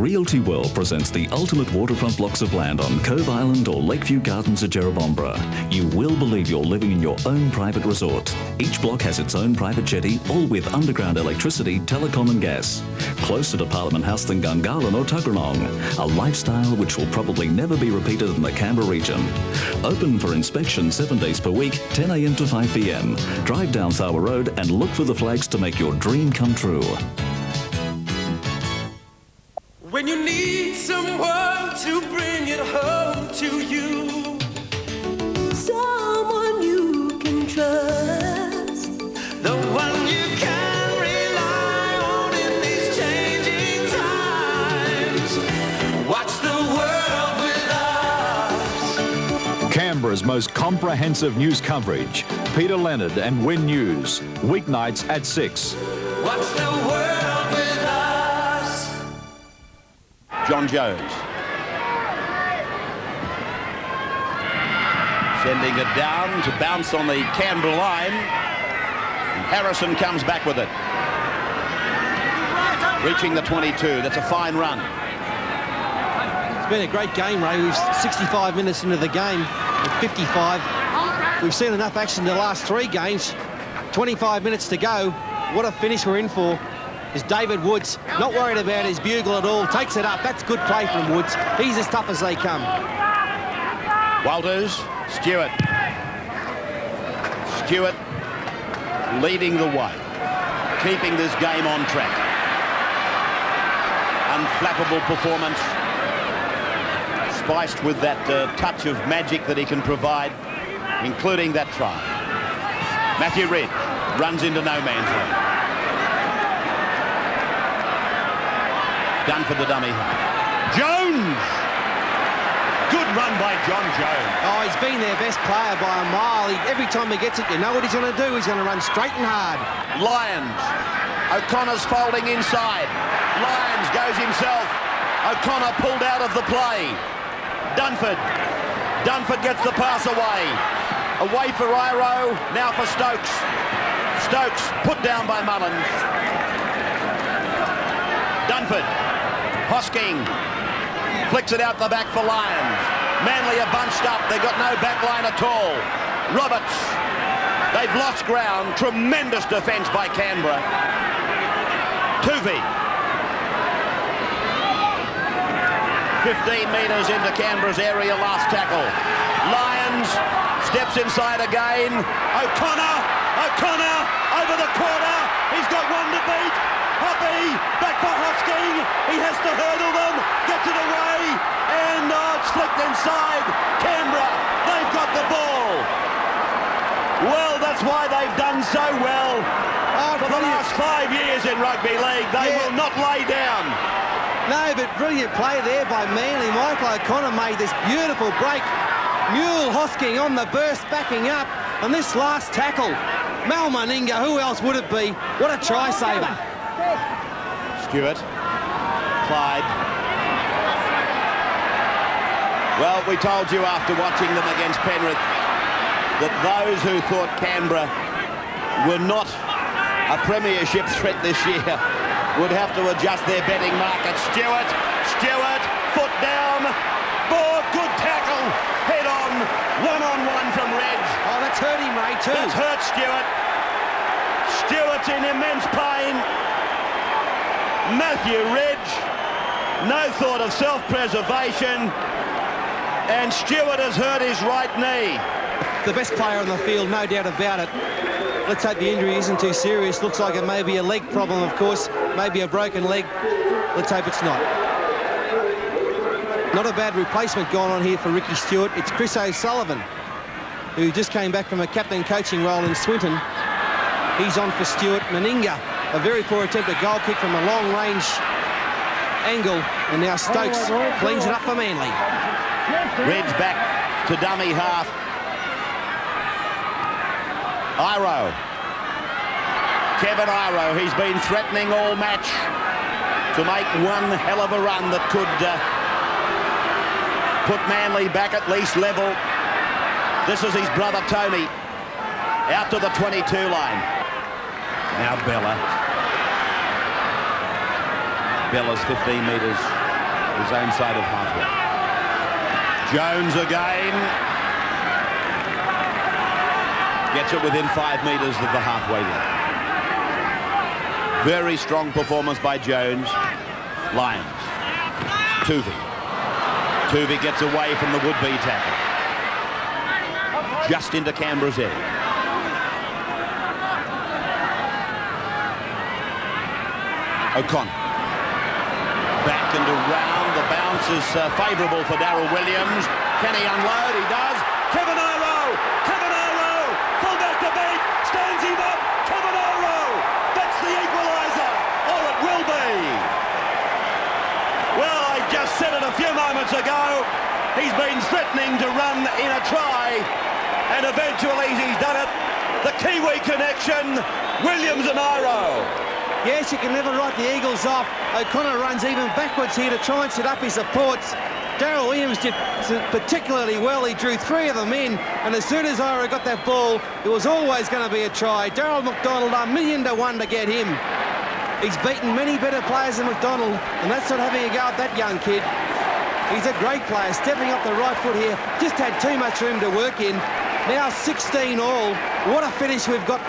Realty World presents the ultimate waterfront blocks of land on Cove Island or Lakeview Gardens at Jerrabomberra. You will believe you're living in your own private resort. Each block has its own private jetty, all with underground electricity, telecom and gas. Closer to Parliament House than Gungahlin or Tuggeranong. A lifestyle which will probably never be repeated in the Canberra region. Open for inspection 7 days per week, 10 a.m. to 5 p.m. Drive down Tharwa Road and look for the flags to make your dream come true. When you need someone to bring it home to you, someone you can trust, the one you can rely on in these changing times. Watch the world with us. Canberra's most comprehensive news coverage. Peter Leonard and Win News. Weeknights at 6. Watch the world with us. John Jones. Sending it down to bounce on the Canberra line. And Harrison comes back with it. Reaching the 22. That's a fine run. It's been a great game, Ray. We've 65 minutes into the game at 55. We've seen enough action in the last 3 games. 25 minutes to go. What a finish we're in for. Is David Woods, not worried about his bugle at all, takes it up. That's good play from Woods. He's as tough as they come. Walters, Stewart. Stewart leading the way, keeping this game on track. Unflappable performance, spiced with that touch of magic that he can provide, including that try. Matthew Ridge runs into no man's land. Done for the dummy. Jones! Good run by John Jones. Oh, he's been their best player by a mile. Every time he gets it, you know what he's going to do. He's going to run straight and hard. Lyons. O'Connor's folding inside. Lyons goes himself. O'Connor pulled out of the play. Dunford. Dunford gets the pass away. Away for Iro, now for Stokes. Stokes put down by Mullins. Dunford. Hosking flicks it out the back for Lyons. Manly are bunched up. They've got no back line at all. Roberts. They've lost ground. Tremendous defence by Canberra. Tuvey. 15 metres into Canberra's area, last tackle. Lyons steps inside again. O'Connor over the corner. He's got one to beat. Hoppy back for Hosking. He has to hurdle them. Gets it away. And it's flicked inside. Canberra, they've got the ball. Well, that's why they've done so well. For the last 5 years in rugby league, they will not lay down. No, but brilliant play there by Manly. Michael O'Connor made this beautiful break. Mule Hosking on the burst, backing up. And this last tackle, Mal Meninga, who else would it be? What a try saver. Stewart. Clyde. Well, we told you after watching them against Penrith that those who thought Canberra were not a premiership threat this year would have to adjust their betting market. Stewart, foot down. Oh, good tackle. Head on, one-on-one from Reg. Oh, that's hurt him, Ray, too. That's hurt Stewart. Stewart's in immense pain. Matthew Ridge, no thought of self-preservation, and Stewart has hurt his right knee. The best player on the field, no doubt about it. Let's hope the injury isn't too serious. Looks like it may be a leg problem, of course, maybe a broken leg. Let's hope it's not. Not a bad replacement going on here for Ricky Stewart. It's Chris O'Sullivan, who just came back from a captain coaching role in Swinton. He's on for Stewart. Meninga, a very poor attempt at goal kick from a long-range angle. And now Stokes cleans it up for Manly. Red's back to dummy half. Iro. Kevin Iro, he's been threatening all match to make one hell of a run that could put Manly back at least level. This is his brother Tony out to the 22 line. Now Bella. Bella's 15 metres his own side of halfway. Jones again. Gets it within 5 metres of the halfway line. Very strong performance by Jones. Lions. Tuvey. Tuvey gets away from the would-be tackle. Just into Canberra's end. O'Connor. Back and around. The bounce is favourable for Darryl Williams. Can he unload? He does. Kevin Iro! Kevin Iro! Full-back to beat. Stands him up. Kevin Iro! That's the equaliser. Or it will be. Well, I just said it a few moments ago. He's been threatening to run in a try. And eventually he's done it. The Kiwi connection. Williams and Iro. Yes, you can never write the Eagles off. O'Connor runs even backwards here to try and set up his supports. Darryl Williams did particularly well. He drew 3 of them in, and as soon as Ira got that ball, it was always going to be a try. Darryl McDonald, $1,000,000 to get him. He's beaten many better players than McDonald, and that's not having a go at that young kid. He's a great player, stepping up the right foot here. Just had too much room to work in. Now 16 all. What a finish we've got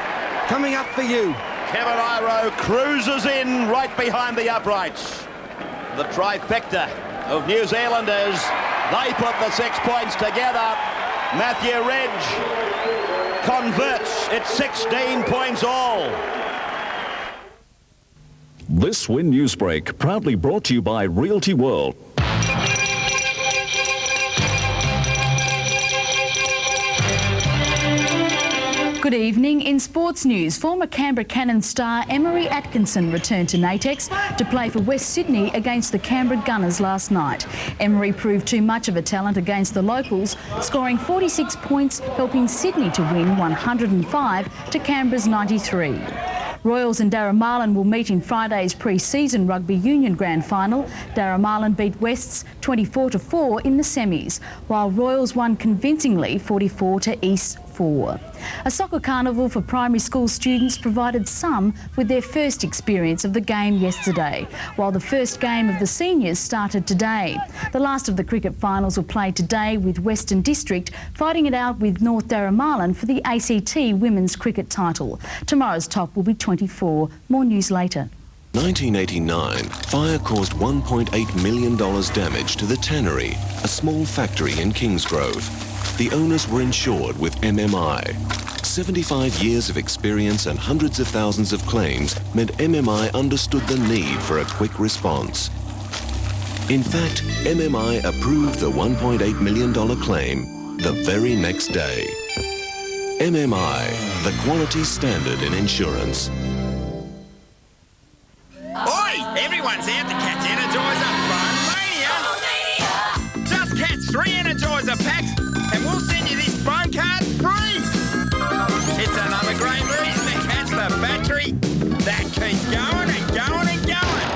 coming up for you. Kevin Iro cruises in right behind the uprights. The trifecta of New Zealanders. They put the 6 points together. Matthew Ridge converts. It's 16 points all. This Win Newsbreak proudly brought to you by Realty World. Good evening. In sports news, former Canberra Cannon star Emery Atkinson returned to Natex to play for West Sydney against the Canberra Gunners last night. Emery proved too much of a talent against the locals, scoring 46 points, helping Sydney to win 105 to Canberra's 93. Royals and Darramarlin will meet in Friday's pre-season Rugby Union Grand Final. Darramarlin beat Wests 24-4 in the semis, while Royals won convincingly 44 to East 4. A soccer carnival for primary school students provided some with their first experience of the game yesterday, while the first game of the seniors started today. The last of the cricket finals will play today, with Western District fighting it out with North Darramarlin for the ACT women's cricket title. Tomorrow's top will be 24. More news later. 1989, fire caused $1.8 million damage to the tannery, a small factory in Kingsgrove. The owners were insured with MMI. 75 years of experience and hundreds of thousands of claims meant MMI understood the need for a quick response. In fact, MMI approved the $1.8 million claim the very next day. MMI, the quality standard in insurance. Oi! Everyone's out to catch Energizer Phone Mania! Just catch 3 Energizer packs and we'll send you this phone card free! It's another great reason to catch the battery that keeps going and going and going!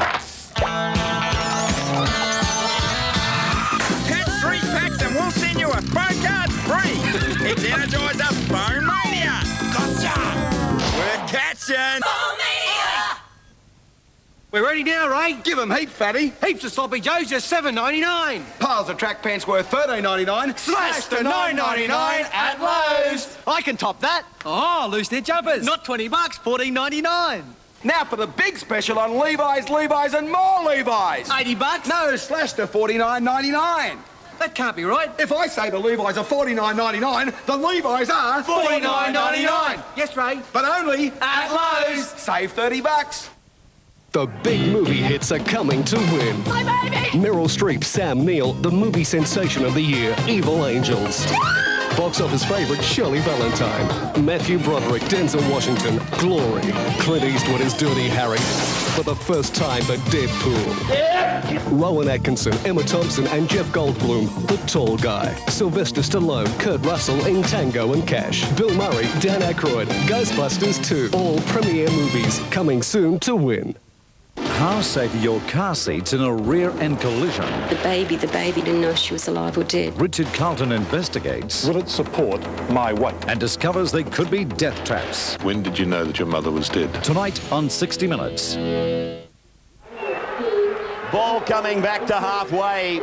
Catch 3 packs and we'll send you a phone card free! It's Energizer Phone Mania! Gotcha! We're catching! We're ready now, Ray. Give 'em heap, fatty. Heaps of sloppy joes, just $7.99. Piles of track pants worth $13.99. Slashed to $9.99 at Lowe's. I can top that. Oh, loose knit jumpers. Not $20, $14.99. Now for the big special on Levi's, and more Levi's. $80? No, slashed to $49.99. That can't be right. If I say the Levi's are $49.99, the Levi's are $49.99. Yes, Ray. But only at Lowe's. Save $30. The big movie hits are coming to win. My baby! Meryl Streep, Sam Neill, the movie sensation of the year, Evil Angels. Box office favourite, Shirley Valentine. Matthew Broderick, Denzel Washington, Glory. Clint Eastwood is Dirty Harry. For the first time, the Deadpool. Rowan Atkinson, Emma Thompson and Jeff Goldblum, The Tall Guy. Sylvester Stallone, Kurt Russell in Tango and Cash. Bill Murray, Dan Aykroyd, Ghostbusters 2. All premiere movies coming soon to win. How safe are your car seats in a rear-end collision? The baby didn't know she was alive or dead. Richard Carlton investigates. Will it support my weight? And discovers they could be death traps. When did you know that your mother was dead? Tonight on 60 Minutes. Ball coming back to halfway.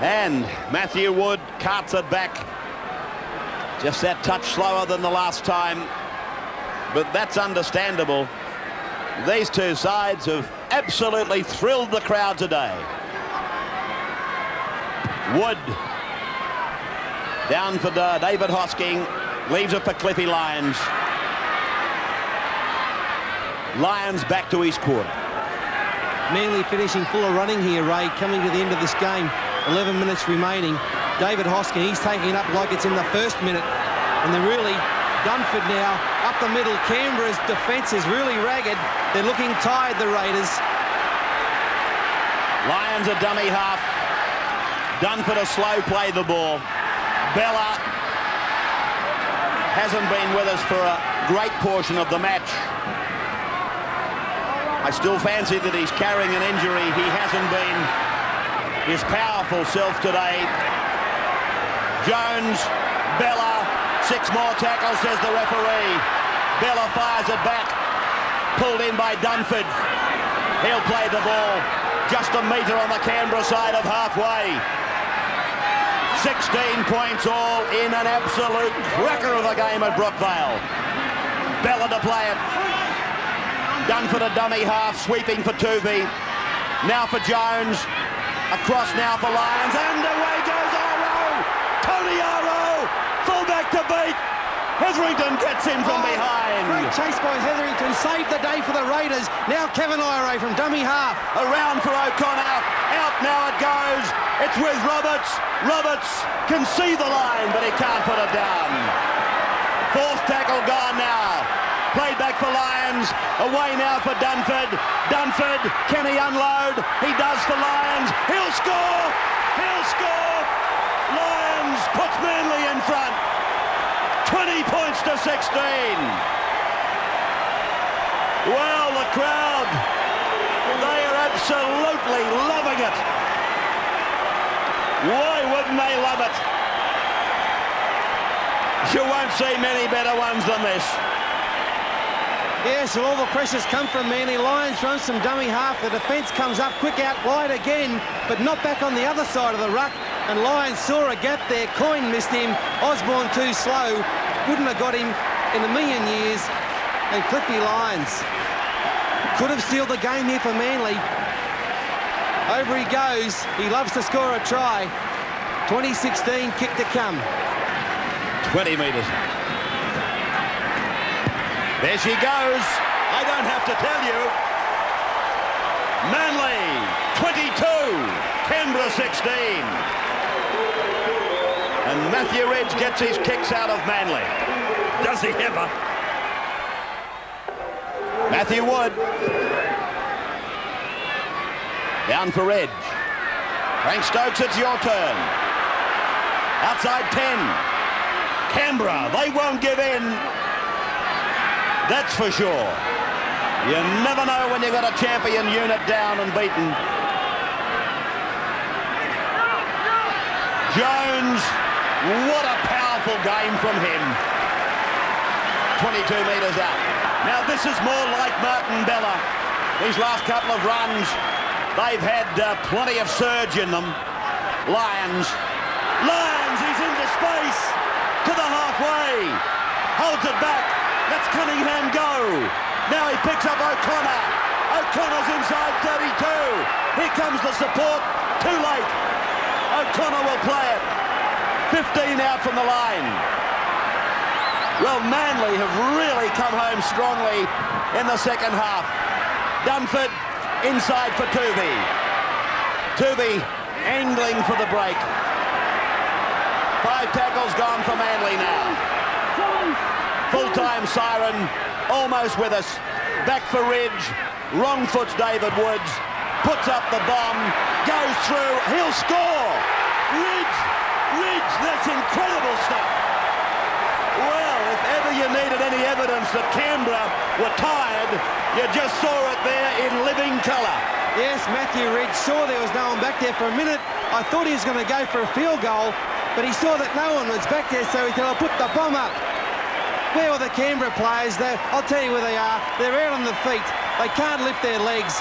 And Matthew Wood carts it back. Just that touch slower than the last time. But that's understandable. These two sides have absolutely thrilled the crowd today. Wood down for David Hosking. Leaves it for Cliffy Lyons. Lyons back to his quarter. Manly finishing full of running here, Ray, coming to the end of this game. 11 minutes remaining. David Hosking, he's taking it up like it's in the first minute. And they're really, Dunford now, up the middle. Canberra's defence is really ragged. They're looking tired, the Raiders. Lyons a dummy half. Dunford a slow play the ball. Bella hasn't been with us for a great portion of the match. I still fancy that he's carrying an injury. He hasn't been his powerful self today. Jones, Bella, 6 more tackles, says the referee. Bella fires it back. Pulled in by Dunford. He'll play the ball just a metre on the Canberra side of halfway. 16 points all in an absolute cracker of a game at Brookvale. Bella to play it. Dunford a dummy half, sweeping for Tuvey. Now for Jones. Across now for Lyons, and away goes Oro! Tony Oro! Fullback to beat! Hetherington gets him from behind. Great chase by Hetherington, saved the day for the Raiders. Now Kevin Iro from dummy half. Around for O'Connor, out now it goes. It's with Roberts. Roberts can see the line, but he can't put it down. 4th tackle gone now. Played back for Lyons. Away now for Dunford. Dunford, can he unload? He does for Lyons. He'll score! He'll score! Lyons puts Manly in front. 20 points to 16. Well, the crowd, they are absolutely loving it. Why wouldn't they love it? You won't see many better ones than this. Yeah, so all the pressures come from Manly. Lyons runs some dummy half. The defence comes up quick out wide again, but not back on the other side of the ruck. And Lyons saw a gap there. Coyne missed him. Osborne too slow. Wouldn't have got him in a million years. And Cliffy Lyons could have sealed the game here for Manly. Over he goes. He loves to score a try. 2016 kick to come. 20 metres. There she goes. I don't have to tell you. Manly 22, Canberra 16. And Matthew Ridge gets his kicks out of Manly. Does he ever? Matthew Wood. Down for Ridge. Frank Stokes, it's your turn. Outside 10. Canberra, they won't give in. That's for sure. You never know when you've got a champion unit down and beaten. Jones, what a powerful game from him. 22 metres out. Now this is more like Martin Bella. These last couple of runs, they've had plenty of surge in them. Lyons, he's into space to the halfway. Holds it back. Lets Cunningham go. Now he picks up O'Connor. O'Connor's inside 32. Here comes the support. Too late. O'Connor will play it. 15 out from the line. Well, Manly have really come home strongly in the second half. Dunford inside for Tuvey. Tuvey angling for the break. 5 tackles gone for Manly now. Full-time siren, almost with us. Back for Ridge. Wrong foots David Woods. Puts up the bomb. Goes through. He'll score. Ridge, that's incredible stuff. Well, if ever you needed any evidence that Canberra were tired, you just saw it there in living colour. Yes, Matthew Ridge saw there was no one back there for a minute. I thought he was going to go for a field goal, but he saw that no one was back there, so he thought, I'll put the bomb up. Where were the Canberra players? I'll tell you where they are. They're out on the feet. They can't lift their legs.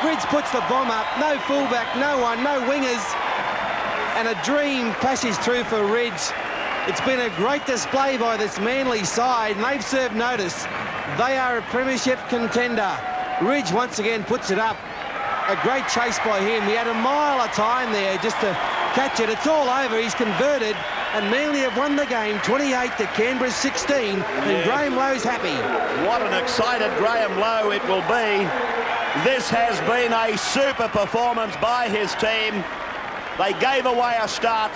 Ridge puts the bomb up. No fullback, no one, no wingers. And a dream passage through for Ridge. It's been a great display by this Manly side, and they've served notice. They are a premiership contender. Ridge once again puts it up. A great chase by him. He had a mile of time there just to catch it. It's all over. He's converted, and Manly have won the game 28 to Canberra's 16, and Graham Lowe's happy. What an excited Graham Lowe it will be. This has been a super performance by his team. They gave away a start,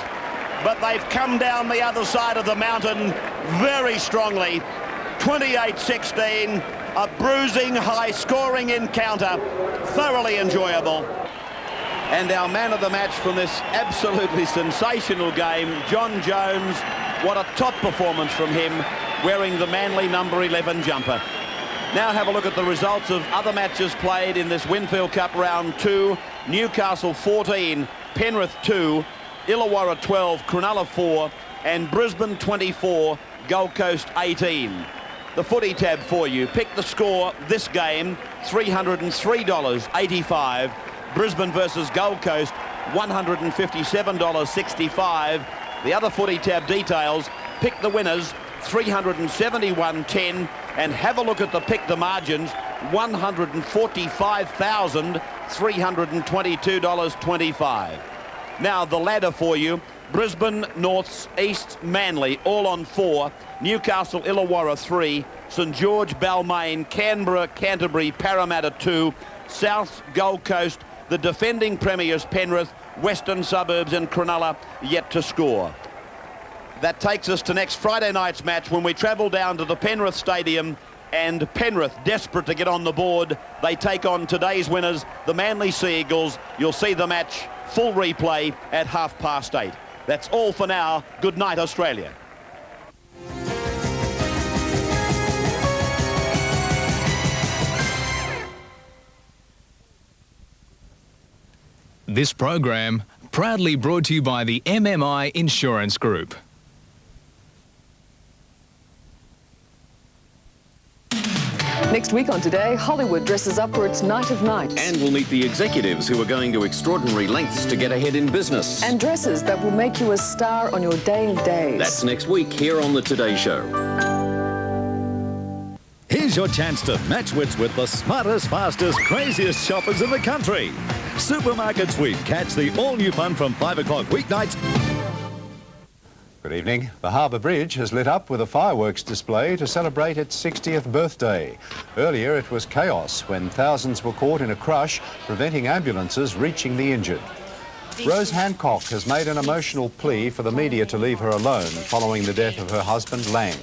but they've come down the other side of the mountain very strongly. 28-16, a bruising, high-scoring encounter, thoroughly enjoyable. And our man of the match from this absolutely sensational game, John Jones. What a top performance from him, wearing the Manly number 11 jumper. Now have a look at the results of other matches played in this Winfield Cup round 2. Newcastle 14, Penrith 2, Illawarra 12, Cronulla 4, and Brisbane 24, Gold Coast 18. The footy tab for you. Pick the score this game, $303.85. Brisbane versus Gold Coast, $157.65. The other footy tab details. Pick the winners, $371.10, and have a look at the pick the margins, $145,322.25. Now the ladder for you. Brisbane, Norths, East, Manly, all on 4. Newcastle, Illawarra 3. St George, Balmain, Canberra, Canterbury, Parramatta 2. South, Gold Coast, the defending premiers Penrith, Western Suburbs and Cronulla yet to score. That takes us to next Friday night's match when we travel down to the Penrith Stadium, and Penrith, desperate to get on the board, they take on today's winners, the Manly Sea Eagles. You'll see the match, full replay at 8:30. That's all for now. Good night, Australia. This program proudly brought to you by the MMI Insurance Group. Next week on Today, Hollywood dresses up for its Night of Nights. And we'll meet the executives who are going to extraordinary lengths to get ahead in business. And dresses that will make you a star on your day of days. That's next week here on The Today Show. Here's your chance to match wits with the smartest, fastest, craziest shoppers in the country. Supermarket Sweep. Catch the all-new fun from 5 o'clock weeknights. Good evening. The Harbour Bridge has lit up with a fireworks display to celebrate its 60th birthday. Earlier it was chaos when thousands were caught in a crush, preventing ambulances reaching the injured. Rose Hancock has made an emotional plea for the media to leave her alone following the death of her husband, Lang.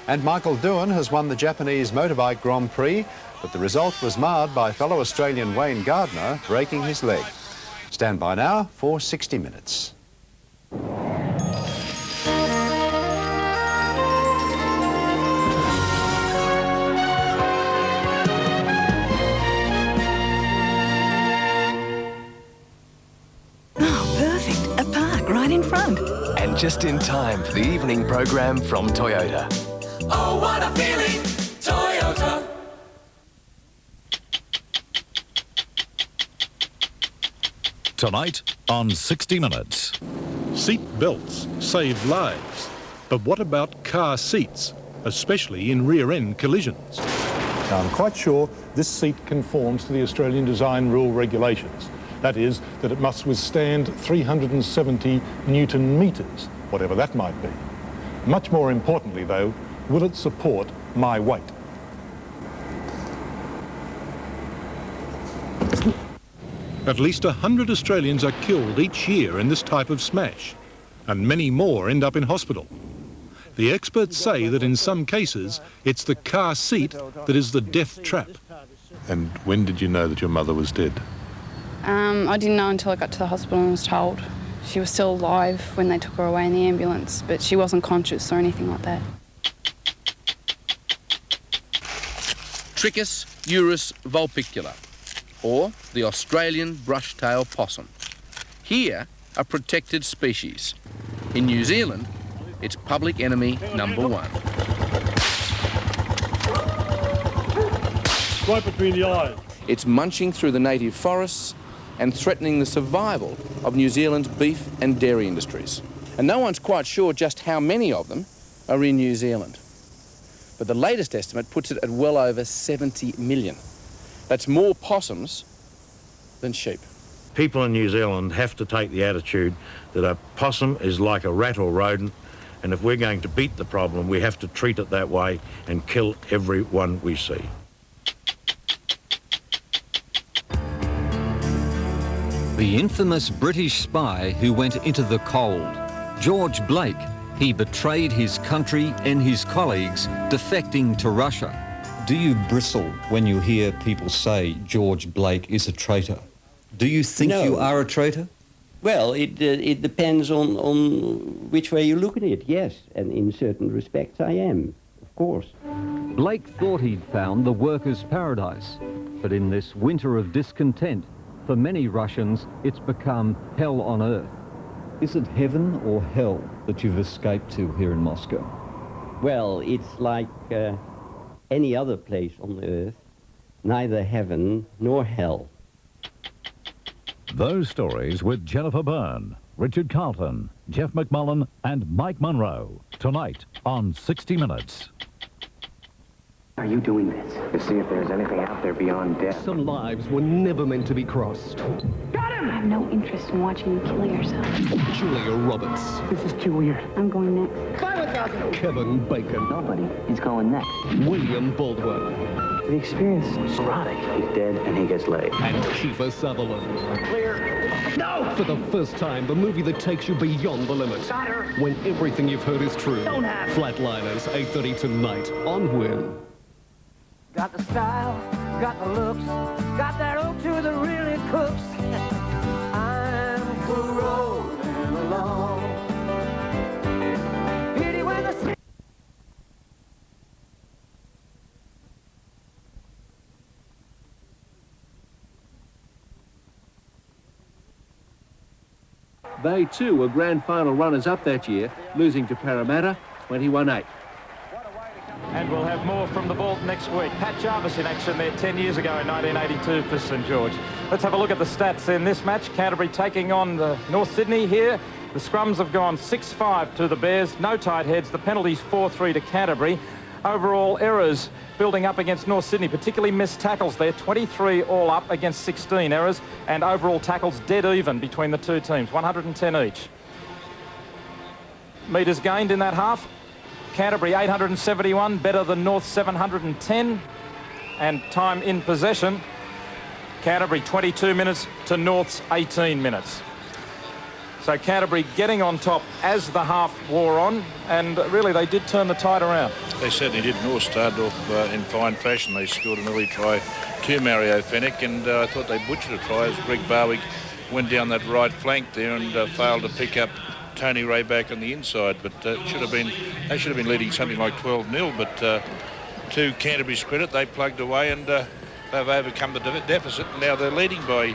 And Michael Doohan has won the Japanese Motorbike Grand Prix, but the result was marred by fellow Australian Wayne Gardner breaking his leg. Stand by now for 60 Minutes. In front. And just in time for the evening program from Toyota. Oh, what a feeling, Toyota. Tonight on 60 Minutes. Seat belts save lives. But what about car seats, especially in rear-end collisions? Now, I'm quite sure this seat conforms to the Australian Design Rule regulations. That is, that it must withstand 370 Newton meters, whatever that might be. Much more importantly, though, will it support my weight? At least 100 Australians are killed each year in this type of smash, and many more end up in hospital. The experts say that in some cases, it's the car seat that is the death trap. And when did you know that your mother was dead? I didn't know until I got to the hospital and was told. She was still alive when they took her away in the ambulance, but she wasn't conscious or anything like that. Trichus urus vulpicula, or the Australian brush-tail possum. Here, a protected species. In New Zealand, it's public enemy number 1. right between the eyes. It's munching through the native forests and threatening the survival of New Zealand's beef and dairy industries. And no one's quite sure just how many of them are in New Zealand. But the latest estimate puts it at well over 70 million. That's more possums than sheep. People in New Zealand have to take the attitude that a possum is like a rat or rodent, and if we're going to beat the problem, we have to treat it that way and kill every one we see. The infamous British spy who went into the cold, George Blake. He betrayed his country and his colleagues, defecting to Russia. Do you bristle when you hear people say George Blake is a traitor? Do you think you are a traitor? Well, it depends on which way you look at it, yes. And in certain respects I am, of course. Blake thought he'd found the workers' paradise. But in this winter of discontent, for many Russians, it's become hell on earth. Is it heaven or hell that you've escaped to here in Moscow? Well, it's like any other place on the earth, neither heaven nor hell. Those stories with Jennifer Byrne, Richard Carlton, Jeff McMullen and Mike Munro. Tonight on 60 Minutes. Are you doing this to see if there's anything out there beyond death? Some lives were never meant to be crossed. Got him! I have no interest in watching you kill yourself. Julia Roberts. This is too weird. I'm going next. 5,000! Kevin Bacon. Nobody is going next. William Baldwin. The experience is erotic. He's dead and he gets laid. And Kiefer Sutherland. Clear. No! For the first time, the movie that takes you beyond the limit. Got her. When everything you've heard is true. Don't have. Flatliners, 8:30 tonight on Win. Got the style, got the looks, got that oak to the really cooks. I'm rolling along. Pity when the They too were grand final runners-up that year, losing to Parramatta 21-8. And we'll have more from the vault next week. Pat Jarvis in action there 10 years ago in 1982 for St George. Let's have a look at the stats in this match. Canterbury taking on the North Sydney here. The scrums have gone 6-5 to the Bears. No tight heads. The penalties 4-3 to Canterbury. Overall errors building up against North Sydney, particularly missed tackles there. 23 all up against 16 errors. And overall tackles dead even between the two teams. 110 each. Metres gained in that half. Canterbury 871, better than North 710. And time in possession, Canterbury 22 minutes to North's 18 minutes. So Canterbury getting on top as the half wore on, and really they did turn the tide around. They certainly did. North started off in fine fashion. They scored an early try to Mario Fennick, and I thought they butchered a try as Greg Barwick went down that right flank there and failed to pick up Tony Ray back on the inside, but they should have been leading something like 12-0. But to Canterbury's credit, they plugged away and they've overcome the deficit. Now they're leading by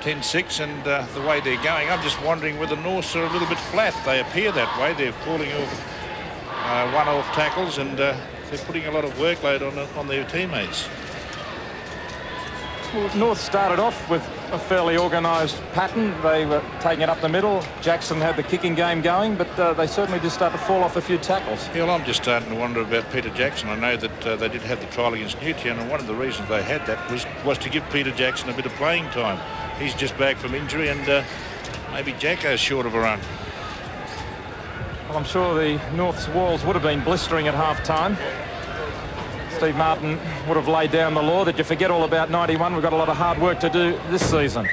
10-6, and the way they're going, I'm just wondering whether Norths are a little bit flat. They appear that way. They're falling off one-off tackles, and they're putting a lot of workload on their teammates. North started off with a fairly organised pattern. They were taking it up the middle. Jackson had the kicking game going, but they certainly did start to fall off a few tackles. Yeah, well, I'm just starting to wonder about Peter Jackson. I know that they did have the trial against Newtown, and one of the reasons they had that was to give Peter Jackson a bit of playing time. He's just back from injury, and maybe Jacko's short of a run. Well, I'm sure the North's walls would have been blistering at half-time. Steve Martin would have laid down the law that you forget all about 91. We've got a lot of hard work to do this season.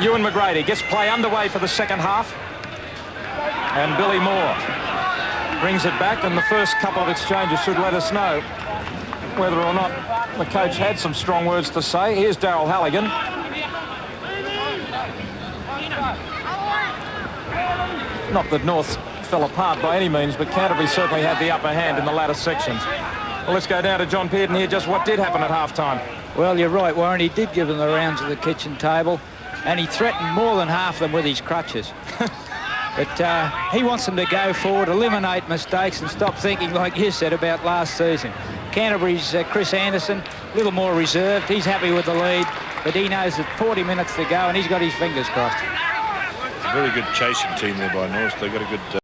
Ewan McGrady gets play underway for the second half. And Billy Moore brings it back, and the first couple of exchanges should let us know whether or not the coach had some strong words to say. Here's Darryl Halligan. Not that North fell apart by any means, but Canterbury certainly had the upper hand in the latter sections. Well, let's go down to John Pearden here, just what did happen at half-time. Well, you're right, Warren. He did give them the rounds of the kitchen table, and he threatened more than half of them with his crutches. But he wants them to go forward, eliminate mistakes, and stop thinking, like you said, about last season. Canterbury's Chris Anderson, a little more reserved. He's happy with the lead, but he knows that 40 minutes to go and he's got his fingers crossed. Very good chasing team there by North. They've got a good